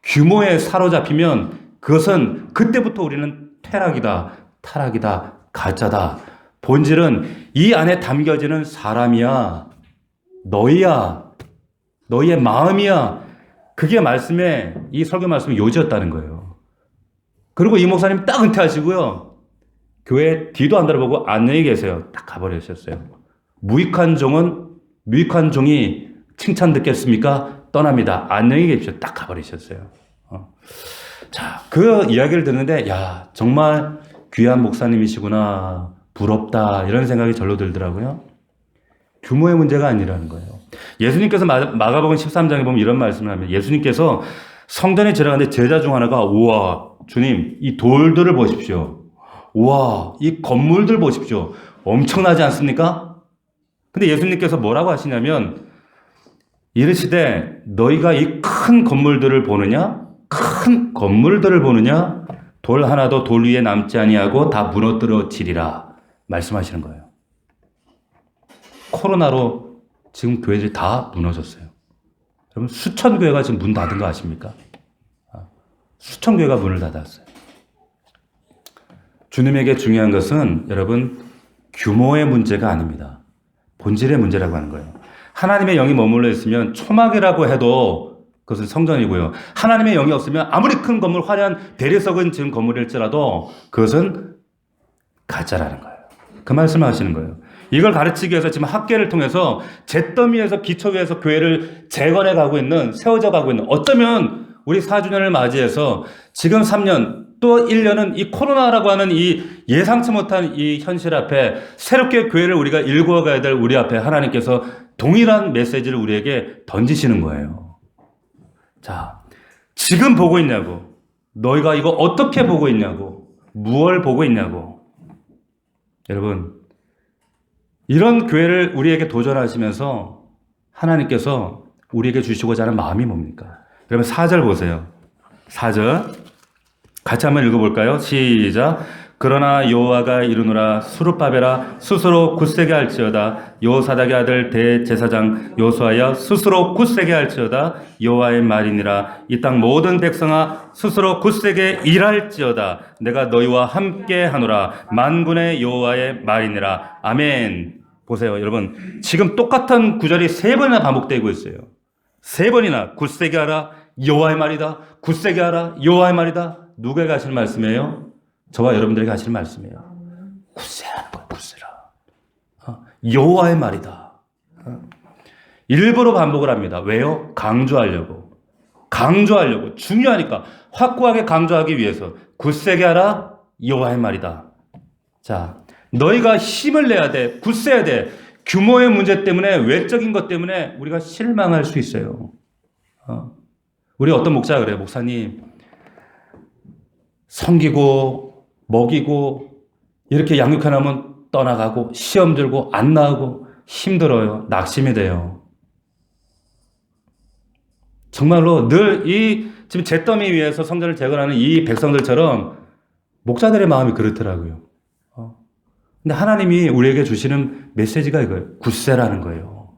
규모에 사로잡히면 그것은 그때부터 우리는 타락이다, 가짜다. 본질은 이 안에 담겨지는 사람이야, 너희야, 너희의 마음이야. 그게 이 설교 말씀의 요지였다는 거예요. 그리고 이 목사님 딱 은퇴하시고요. 교회 뒤도 안 돌아보고 안녕히 계세요. 딱 가버리셨어요. 무익한 종이 칭찬 듣겠습니까? 떠납니다. 안녕히 계십시오. 딱 가버리셨어요. 자, 그 이야기를 듣는데, 야, 정말 귀한 목사님이시구나. 부럽다. 이런 생각이 절로 들더라고요. 규모의 문제가 아니라는 거예요. 예수님께서 마가복음 13장에 보면 이런 말씀을 하면 예수님께서 성전에 들어가는데 제자 중 하나가 우와 주님 이 돌들을 보십시오. 우와 이 건물들 보십시오. 엄청나지 않습니까? 근데 예수님께서 뭐라고 하시냐면 이르시되 너희가 이 큰 건물들을 보느냐? 큰 건물들을 보느냐? 돌 하나도 돌 위에 남지 아니하고 다 무너뜨려지리라 말씀하시는 거예요. 코로나로 지금 교회들이 다 무너졌어요. 여러분 수천 교회가 지금 문 닫은 거 아십니까? 수천 교회가 문을 닫았어요. 주님에게 중요한 것은 여러분 규모의 문제가 아닙니다. 본질의 문제라고 하는 거예요. 하나님의 영이 머물러 있으면 초막이라고 해도 그것은 성전이고요. 하나님의 영이 없으면 아무리 큰 건물, 화려한 대리석은 지은 건물일지라도 그것은 가짜라는 거예요. 그 말씀을 하시는 거예요. 이걸 가르치기 위해서 지금 학계를 통해서 잿더미에서 기초교회에서 교회를 재건해 가고 있는, 세워져 가고 있는, 어쩌면 우리 4주년을 맞이해서 지금 3년 또 1년은 이 코로나라고 하는 이 예상치 못한 이 현실 앞에 새롭게 교회를 우리가 일구어 가야 될 우리 앞에 하나님께서 동일한 메시지를 우리에게 던지시는 거예요. 자, 지금 보고 있냐고. 너희가 이거 어떻게 보고 있냐고. 무엇을 보고 있냐고. 여러분, 이런 교회를 우리에게 도전하시면서 하나님께서 우리에게 주시고자 하는 마음이 뭡니까? 여러분 4절 보세요. 4절 같이 한번 읽어볼까요? 시작. 그러나 여호와가 이르노라 수룹바벨아 스스로 굳세게 할지어다 여호사닥의 아들 대제사장 요수아여 스스로 굳세게 할지어다 여호와의 말이니라 이 땅 모든 백성아 스스로 굳세게 일할지어다 내가 너희와 함께 하노라 만군의 여호와의 말이니라. 아멘. 보세요 여러분 지금 똑같은 구절이 3번이나 반복되고 있어요. 3번이나 굳세게 하라 여호와의 말이다. 굳세게 하라 여호와의 말이다. 누구에게 하시는 말씀이에요? 저와 여러분들에게 하시는 말씀이에요. 굳세라는 거예요. 굳세라. 여호와의 말이다. 일부러 반복을 합니다. 왜요? 강조하려고. 강조하려고. 중요하니까. 확고하게 강조하기 위해서. 굳세게 하라 여호와의 말이다. 자, 너희가 힘을 내야 돼. 굳세야 돼. 규모의 문제 때문에 외적인 것 때문에 우리가 실망할 수 있어요. 우리 어떤 목사가 그래요. 목사님 섬기고 먹이고 이렇게 양육해놓으면 떠나가고 시험 들고 안 나오고 힘들어요. 낙심이 돼요. 정말로 늘 이 지금 잿더미 위에서 성전을 재건하는 이 백성들처럼 목자들의 마음이 그렇더라고요. 근데 하나님이 우리에게 주시는 메시지가 이거예요. 굳세라는 거예요.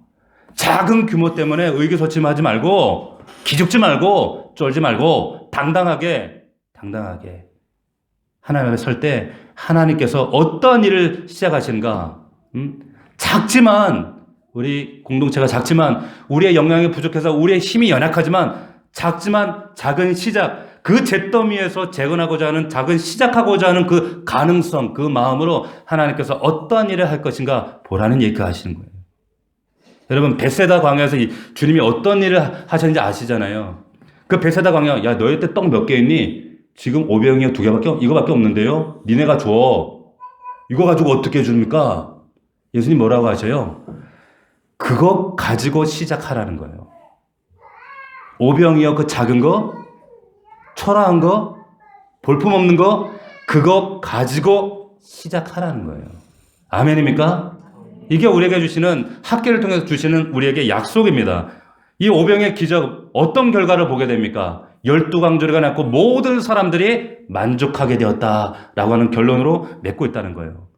작은 규모 때문에 의기소침하지 말고 기죽지 말고 쫄지 말고 당당하게 하나님 앞에 설 때 하나님께서 어떤 일을 시작하시는가 작지만 우리 공동체가 작지만 우리의 역량이 부족해서 우리의 힘이 연약하지만 작지만 작은 시작 그 잿더미에서 재건하고자 하는 작은 시작하고자 하는 그 가능성 그 마음으로 하나님께서 어떠한 일을 할 것인가 보라는 얘기가 하시는 거예요. 여러분 베세다 광야에서 주님이 어떤 일을 하셨는지 아시잖아요. 그 베세다 광야 야 너희 때 떡 몇 개 있니? 지금 5병이요 2개밖에 이거밖에 없는데요. 니네가 줘. 이거 가지고 어떻게 줍니까? 예수님 뭐라고 하셔요? 그거 가지고 시작하라는 거예요. 5병이요 그 작은 거 초라한 거 볼품없는 거 그거 가지고 시작하라는 거예요. 아멘입니까? 이게 우리에게 주시는 학계를 통해서 주시는 우리에게 약속입니다. 이 5병의 기적 어떤 결과를 보게 됩니까? 12강조리가 났고 모든 사람들이 만족하게 되었다라고 하는 결론으로 맺고 있다는 거예요.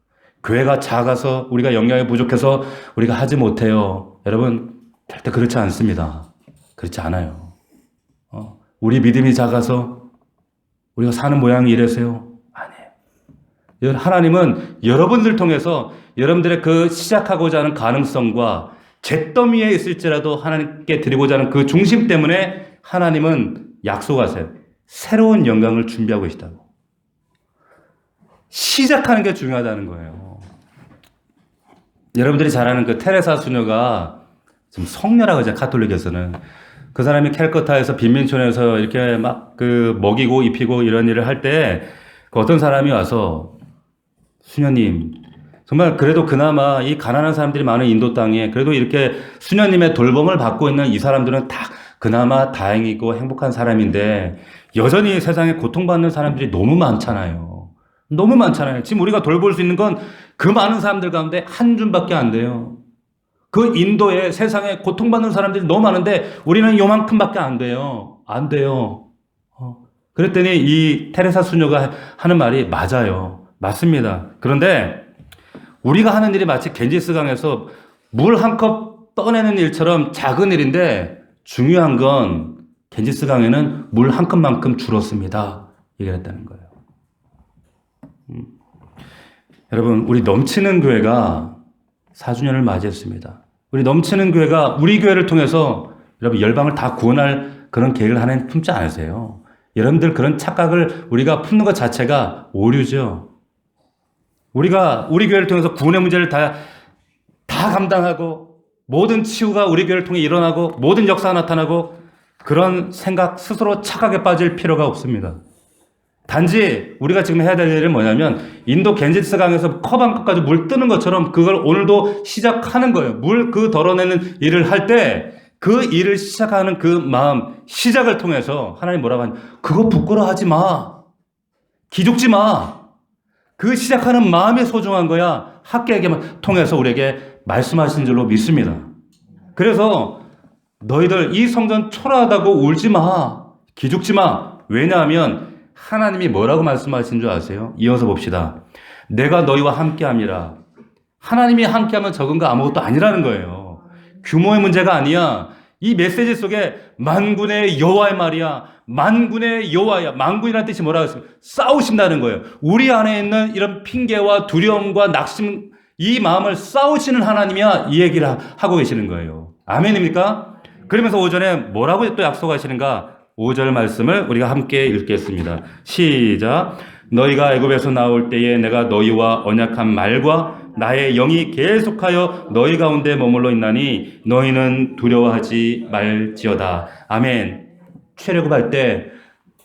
교회가 작아서 우리가 역량이 부족해서 우리가 하지 못해요. 여러분 절대 그렇지 않습니다. 그렇지 않아요. 우리 믿음이 작아서 우리가 사는 모양이 이래서요? 아니에요. 하나님은 여러분들 통해서 여러분들의 그 시작하고자 하는 가능성과 잿더미에 있을지라도 하나님께 드리고자 하는 그 중심 때문에 하나님은 약속하세요. 새로운 영광을 준비하고 계시다고. 시작하는 게 중요하다는 거예요. 여러분들이 잘 아는 그 테레사 수녀가 지금 성녀라고 하죠. 가톨릭에서는 그 사람이 캘커타에서 빈민촌에서 이렇게 막 그 먹이고 입히고 이런 일을 할 때 그 어떤 사람이 와서 수녀님, 정말 그래도 그나마 이 가난한 사람들이 많은 인도 땅에 그래도 이렇게 수녀님의 돌봄을 받고 있는 이 사람들은 다 그나마 다행이고 행복한 사람인데 여전히 세상에 고통받는 사람들이 너무 많잖아요. 너무 많잖아요. 지금 우리가 돌볼 수 있는 건 그 많은 사람들 가운데 한 줌밖에 안 돼요. 그 인도에 세상에 고통받는 사람들이 너무 많은데 우리는 요만큼밖에 안 돼요. 안 돼요. 그랬더니 이 테레사 수녀가 하는 말이 맞아요. 맞습니다. 그런데 우리가 하는 일이 마치 겐지스강에서 물 한 컵 떠내는 일처럼 작은 일인데 중요한 건 겐지스강에는 물 한 컵만큼 줄었습니다. 얘기를 했다는 거예요. 여러분, 우리 넘치는 교회가 4주년을 맞이했습니다. 우리 넘치는 교회가 우리 교회를 통해서 여러분 열방을 다 구원할 그런 계획을 하나님 품지 않으세요. 여러분들 그런 착각을 우리가 품는 것 자체가 오류죠. 우리가 우리 교회를 통해서 구원의 문제를 다 감당하고 모든 치유가 우리 교회를 통해 일어나고 모든 역사가 나타나고 그런 생각 스스로 착각에 빠질 필요가 없습니다. 단지 우리가 지금 해야 될 일은 뭐냐면 인도 겐지스 강에서 컵 한 컵까지 물 뜨는 것처럼 그걸 오늘도 시작하는 거예요. 물 그 덜어내는 일을 할 때 그 일을 시작하는 그 마음 시작을 통해서 하나님 뭐라고 하냐, 그거 부끄러워하지 마, 기죽지 마. 그 시작하는 마음이 소중한 거야. 학계에게만 통해서 우리에게 말씀하신 줄로 믿습니다. 그래서 너희들 이 성전 초라하다고 울지 마, 기죽지 마. 왜냐하면 하나님이 뭐라고 말씀하신 줄 아세요? 이어서 봅시다. 내가 너희와 함께함이라. 하나님이 함께하면 적은 거 아무것도 아니라는 거예요. 규모의 문제가 아니야. 이 메시지 속에 만군의 여호와의 말이야. 만군의 여호와야. 만군이라는 뜻이 뭐라고 했습니까? 싸우신다는 거예요. 우리 안에 있는 이런 핑계와 두려움과 낙심, 이 마음을 싸우시는 하나님이야. 이 얘기를 하고 계시는 거예요. 아멘입니까? 그러면서 오전에 뭐라고 또 약속하시는가? 5절 말씀을 우리가 함께 읽겠습니다. 시작. 너희가 애굽에서 나올 때에 내가 너희와 언약한 말과 나의 영이 계속하여 너희 가운데 머물러 있나니 너희는 두려워하지 말지어다. 아멘. 출애굽할 때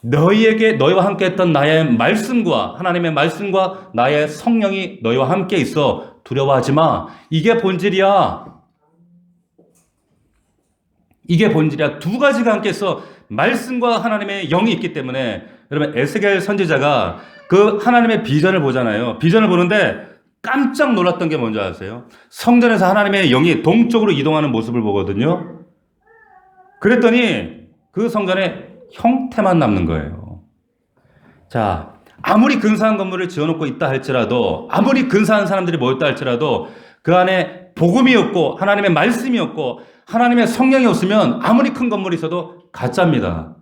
너희와 함께 했던 나의 말씀과 하나님의 말씀과 나의 성령이 너희와 함께 있어. 두려워하지 마. 이게 본질이야. 이게 본질이야. 두 가지가 함께 있어. 말씀과 하나님의 영이 있기 때문에 여러분 에스겔 선지자가 그 하나님의 비전을 보잖아요. 비전을 보는데 깜짝 놀랐던 게 뭔지 아세요? 성전에서 하나님의 영이 동쪽으로 이동하는 모습을 보거든요. 그랬더니 그 성전에 형태만 남는 거예요. 자, 아무리 근사한 건물을 지어놓고 있다 할지라도, 아무리 근사한 사람들이 모였다 할지라도 그 안에 복음이 없고 하나님의 말씀이 없고 하나님의 성령이 없으면 아무리 큰 건물이 있어도 가짜입니다.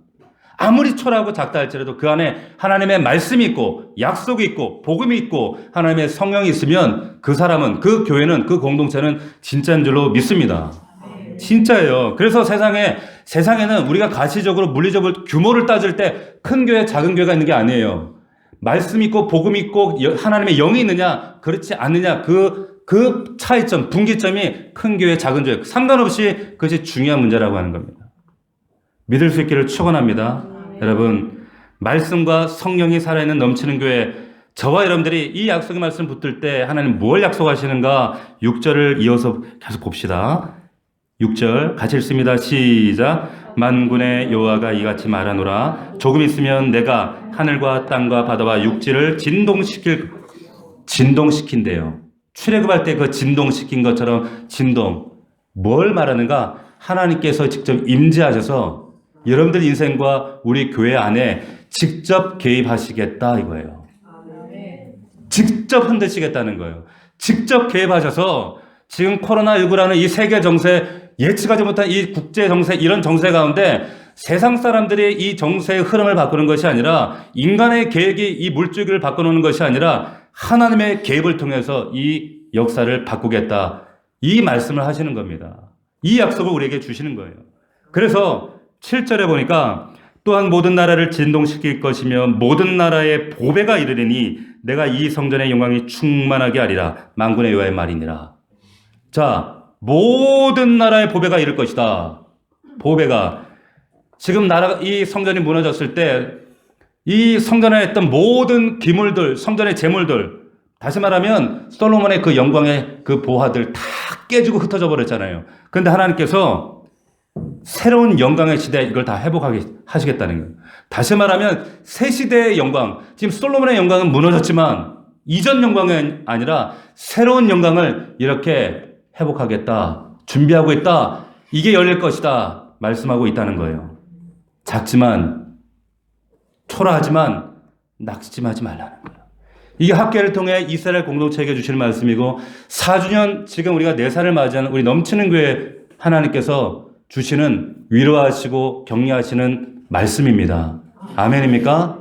아무리 초라하고 작다 할지라도 그 안에 하나님의 말씀이 있고 약속이 있고 복음이 있고 하나님의 성령이 있으면 그 사람은, 그 교회는, 그 공동체는 진짜인 줄로 믿습니다. 진짜예요. 그래서 세상에는 우리가 가치적으로 물리적으로 규모를 따질 때 큰 교회, 작은 교회가 있는 게 아니에요. 말씀 있고 복음 있고 하나님의 영이 있느냐 그렇지 않느냐, 그 차이점, 분기점이 큰 교회, 작은 교회 상관없이 그것이 중요한 문제라고 하는 겁니다. 믿을 수 있기를 축원합니다. 여러분, 말씀과 성령이 살아있는 넘치는 교회, 저와 여러분들이 이 약속의 말씀 붙들 때 하나님 뭘 약속하시는가? 6절을 이어서 계속 봅시다. 6절 같이 읽습니다. 시작. 만군의 여호와가 이같이 말하노라. 조금 있으면 내가 하늘과 땅과 바다와 육지를 진동시킨대요. 출애굽할 때 그 진동시킨 것처럼 진동. 뭘 말하는가? 하나님께서 직접 임재하셔서 여러분들 인생과 우리 교회 안에 직접 개입하시겠다 이거예요. 직접 흔드시겠다는 거예요. 직접 개입하셔서 지금 코로나19라는 이 세계 정세, 예측하지 못한 이 국제 정세, 이런 정세 가운데 세상 사람들이 이 정세의 흐름을 바꾸는 것이 아니라 인간의 계획이 이 물줄기를 바꿔놓는 것이 아니라 하나님의 개입을 통해서 이 역사를 바꾸겠다. 이 말씀을 하시는 겁니다. 이 약속을 우리에게 주시는 거예요. 그래서 7절에 보니까 또한 모든 나라를 진동시킬 것이며 모든 나라의 보배가 이르리니 내가 이 성전의 영광이 충만하게 하리라. 만군의 여호와의 말이니라. 자, 모든 나라의 보배가 이를 것이다. 보배가. 지금 이 성전이 무너졌을 때 이 성전에 있던 모든 기물들, 성전의 재물들, 다시 말하면 솔로몬의 그 영광의 그 보화들 다 깨지고 흩어져 버렸잖아요. 그런데 하나님께서 새로운 영광의 시대에 이걸 다 회복하게 하시겠다는 거예요. 다시 말하면 새 시대의 영광, 지금 솔로몬의 영광은 무너졌지만 이전 영광이 아니라 새로운 영광을 이렇게 회복하겠다, 준비하고 있다, 이게 열릴 것이다 말씀하고 있다는 거예요. 작지만 초라하지만 낙심하지 말라는 거예요. 이게 학계를 통해 이스라엘 공동체에게 주시는 말씀이고 4주년 지금 우리가 4살을 맞이하는 우리 넘치는 교회 하나님께서 주시는 위로하시고 격려하시는 말씀입니다. 아멘입니까?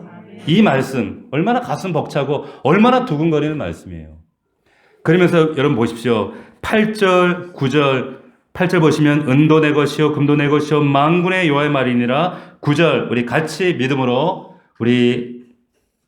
이 말씀 얼마나 가슴 벅차고 얼마나 두근거리는 말씀이에요. 그러면서 여러분 보십시오. 8절 9절 8절 보시면 은도 내 것이요 금도 내 것이요 만군의 여호와의 말이니라. 9절 우리 같이 믿음으로 우리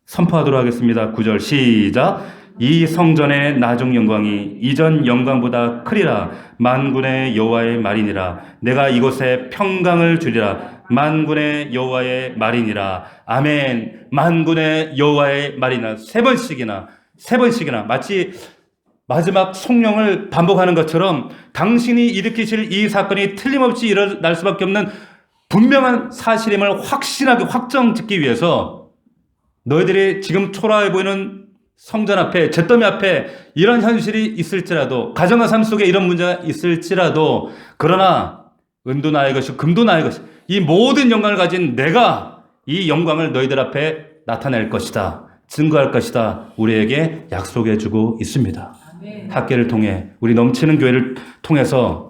선포하도록 하겠습니다. 9절 시작. 이 성전의 나중 영광이 이전 영광보다 크리라. 만군의 여호와의 말이니라. 내가 이곳에 평강을 주리라. 만군의 여호와의 말이니라. 아멘. 만군의 여호와의 말이니라. 세 번씩이나 마치 마지막 성령을 반복하는 것처럼 당신이 일으키실 이 사건이 틀림없이 일어날 수밖에 없는 분명한 사실임을 확실하게 확정짓기 위해서 너희들이 지금 초라해 보이는 성전 앞에, 잿더미 앞에 이런 현실이 있을지라도, 가정과 삶 속에 이런 문제가 있을지라도, 그러나 은도 나의 것이고 금도 나의 것이, 이 모든 영광을 가진 내가 이 영광을 너희들 앞에 나타낼 것이다, 증거할 것이다, 우리에게 약속해주고 있습니다. 학계를 통해, 우리 넘치는 교회를 통해서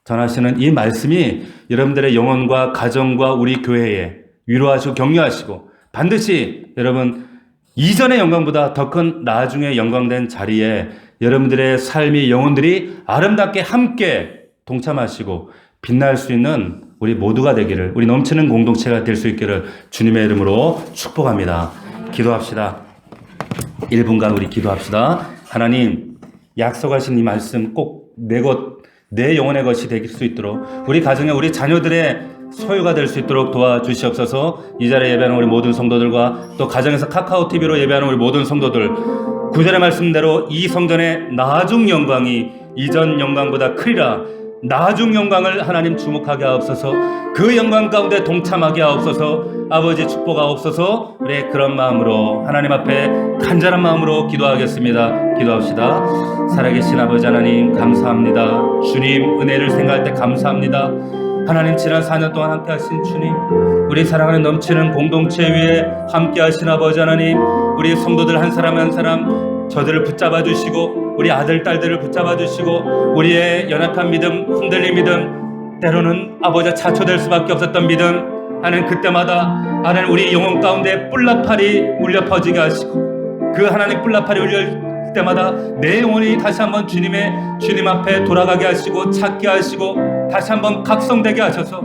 전하시는 이 말씀이 여러분들의 영혼과 가정과 우리 교회에 위로하시고 격려하시고 반드시 여러분 이전의 영광보다 더 큰 나중에 영광된 자리에 여러분들의 삶이 영혼들이 아름답게 함께 동참하시고 빛날 수 있는 우리 모두가 되기를, 우리 넘치는 공동체가 될 수 있기를 주님의 이름으로 축복합니다. 기도합시다. 1분간 우리 기도합시다. 하나님, 약속하신 이 말씀 꼭 내 영혼의 것이 될 수 있도록, 우리 가정에 우리 자녀들의 소유가 될 수 있도록 도와주시옵소서. 이 자리에 예배하는 우리 모든 성도들과 또 가정에서 카카오 TV로 예배하는 우리 모든 성도들, 구절의 말씀대로 이 성전의 나중 영광이 이전 영광보다 크리라. 나중 영광을 하나님 주목하게 하옵소서. 그 영광 가운데 동참하게 하옵소서. 아버지 축복하옵소서. 우리 그런 마음으로 하나님 앞에 간절한 마음으로 기도하겠습니다. 기도합시다. 살아계신 아버지 하나님 감사합니다. 주님 은혜를 생각할 때 감사합니다. 하나님 지난 4년 동안 함께 하신 주님, 우리 사랑하는 넘치는 공동체 위에 함께 하신 아버지 하나님, 우리 성도들 한 사람 한 사람 저들을 붙잡아 주시고 우리 아들 딸들을 붙잡아 주시고 우리의 연약한 믿음, 흔들린 믿음, 때로는 아버지 자초될 수밖에 없었던 믿음, 하나님 그때마다 하나님 우리 영혼 가운데 뿔나팔이 울려 퍼지게 하시고 그 하나님 뿔나팔이 울릴 때마다 내 영혼이 다시 한번 주님 앞에 돌아가게 하시고 찾게 하시고 다시 한번 각성되게 하셔서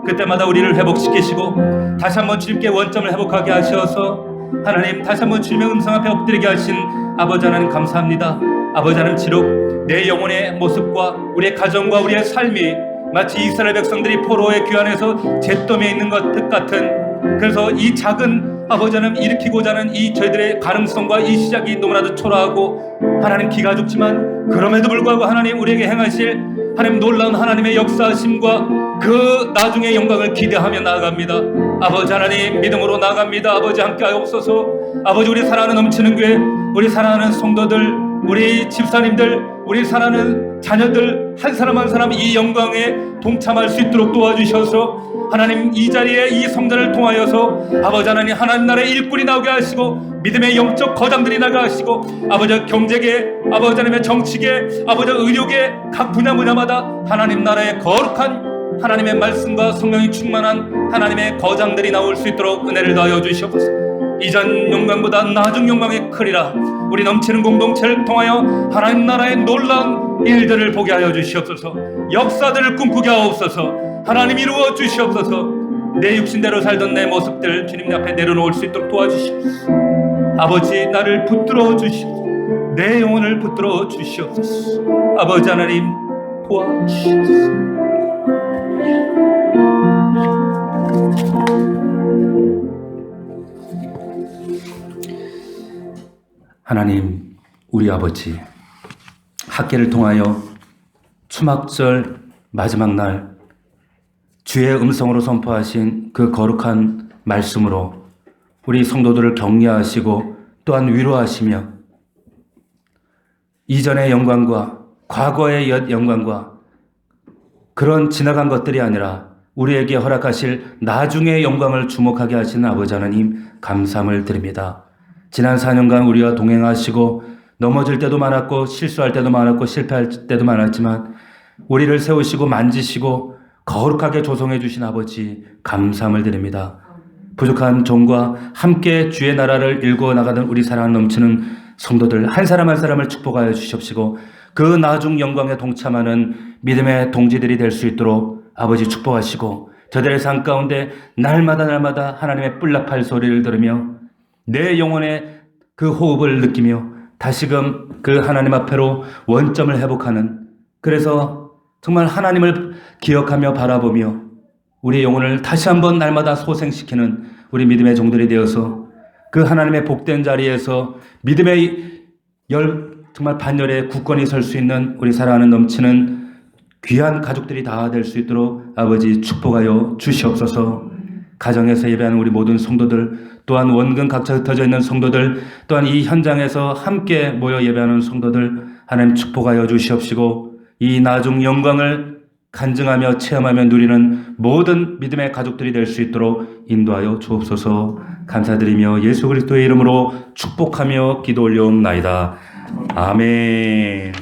그때마다 우리를 회복시키시고 다시 한번 주님께 원점을 회복하게 하셔서 하나님 다시 한번 주님의 음성 앞에 엎드리게 하신 아버지 하나님 감사합니다. 아버지 하나님 지록 내 영혼의 모습과 우리의 가정과 우리의 삶이 마치 이스라엘 백성들이 포로의 귀환에서 잿더미에 있는 것 같은, 그래서 이 작은 아버지 하나님 일으키고자 하는 이 저희들의 가능성과 이 시작이 너무나도 초라하고 하나님 기가 죽지만 그럼에도 불구하고 하나님 우리에게 행하실 하나님 놀라운 하나님의 역사하심과 그 나중의 영광을 기대하며 나아갑니다. 아버지 하나님 믿음으로 나아갑니다. 아버지 함께 하옵소서. 아버지 우리 사랑하는 넘치는 교회, 우리 사랑하는 성도들, 우리 집사님들, 우리 사랑하는 자녀들 한 사람 한 사람 이 영광에 동참할 수 있도록 도와주셔서 하나님 이 자리에 이 성전을 통하여서 아버지 하나님 하나님 나라의 일꾼이 나오게 하시고 믿음의 영적 거장들이 나게 하시고 아버지 경제계, 아버지 하나님의 정치계, 아버지 의료계 각 분야마다 하나님 나라의 거룩한 하나님의 말씀과 성령이 충만한 하나님의 거장들이 나올 수 있도록 은혜를 더하여 주시옵소서. 이전 영광보다 나중 영광이 크리라. 우리 넘치는 공동체를 통하여 하나님 나라의 놀라운 일들을 보게 하여 주시옵소서. 역사들을 꿈꾸게 하옵소서. 하나님 이루어 주시옵소서. 내 육신대로 살던 내 모습들 주님 앞에 내려놓을 수 있도록 도와주시옵소서. 아버지 나를 붙들어 주시옵소서. 내 영혼을 붙들어 주시옵소서. 아버지 하나님 도와주시옵소서. 하나님, 우리 아버지, 학계를 통하여 추막절 마지막 날 주의 음성으로 선포하신 그 거룩한 말씀으로 우리 성도들을 격려하시고 또한 위로하시며 이전의 영광과 과거의 옛 영광과 그런 지나간 것들이 아니라 우리에게 허락하실 나중의 영광을 주목하게 하시는 아버지 하나님 감사함을 드립니다. 지난 4년간 우리와 동행하시고 넘어질 때도 많았고 실수할 때도 많았고 실패할 때도 많았지만 우리를 세우시고 만지시고 거룩하게 조성해 주신 아버지 감사함을 드립니다. 부족한 종과 함께 주의 나라를 일구어 나가는 우리 사랑 넘치는 성도들 한 사람 한 사람을 축복하여 주십시고 그 나중 영광에 동참하는 믿음의 동지들이 될 수 있도록 아버지 축복하시고 저들의 삶 가운데 날마다 하나님의 뿔나팔 소리를 들으며 내 영혼의 그 호흡을 느끼며 다시금 그 하나님 앞에로 원점을 회복하는 그래서 정말 하나님을 기억하며 바라보며 우리의 영혼을 다시 한번 날마다 소생시키는 우리 믿음의 종들이 되어서 그 하나님의 복된 자리에서 믿음의 정말 반열에 굳건히 설 수 있는 우리 사랑하는 넘치는 귀한 가족들이 다 될 수 있도록 아버지 축복하여 주시옵소서. 가정에서 예배하는 우리 모든 성도들 또한 원근 각자 흩어져 있는 성도들 또한 이 현장에서 함께 모여 예배하는 성도들 하나님 축복하여 주시옵시고 이 나중 영광을 간증하며 체험하며 누리는 모든 믿음의 가족들이 될 수 있도록 인도하여 주옵소서. 감사드리며 예수 그리스도의 이름으로 축복하며 기도 올려옵나이다. 아멘.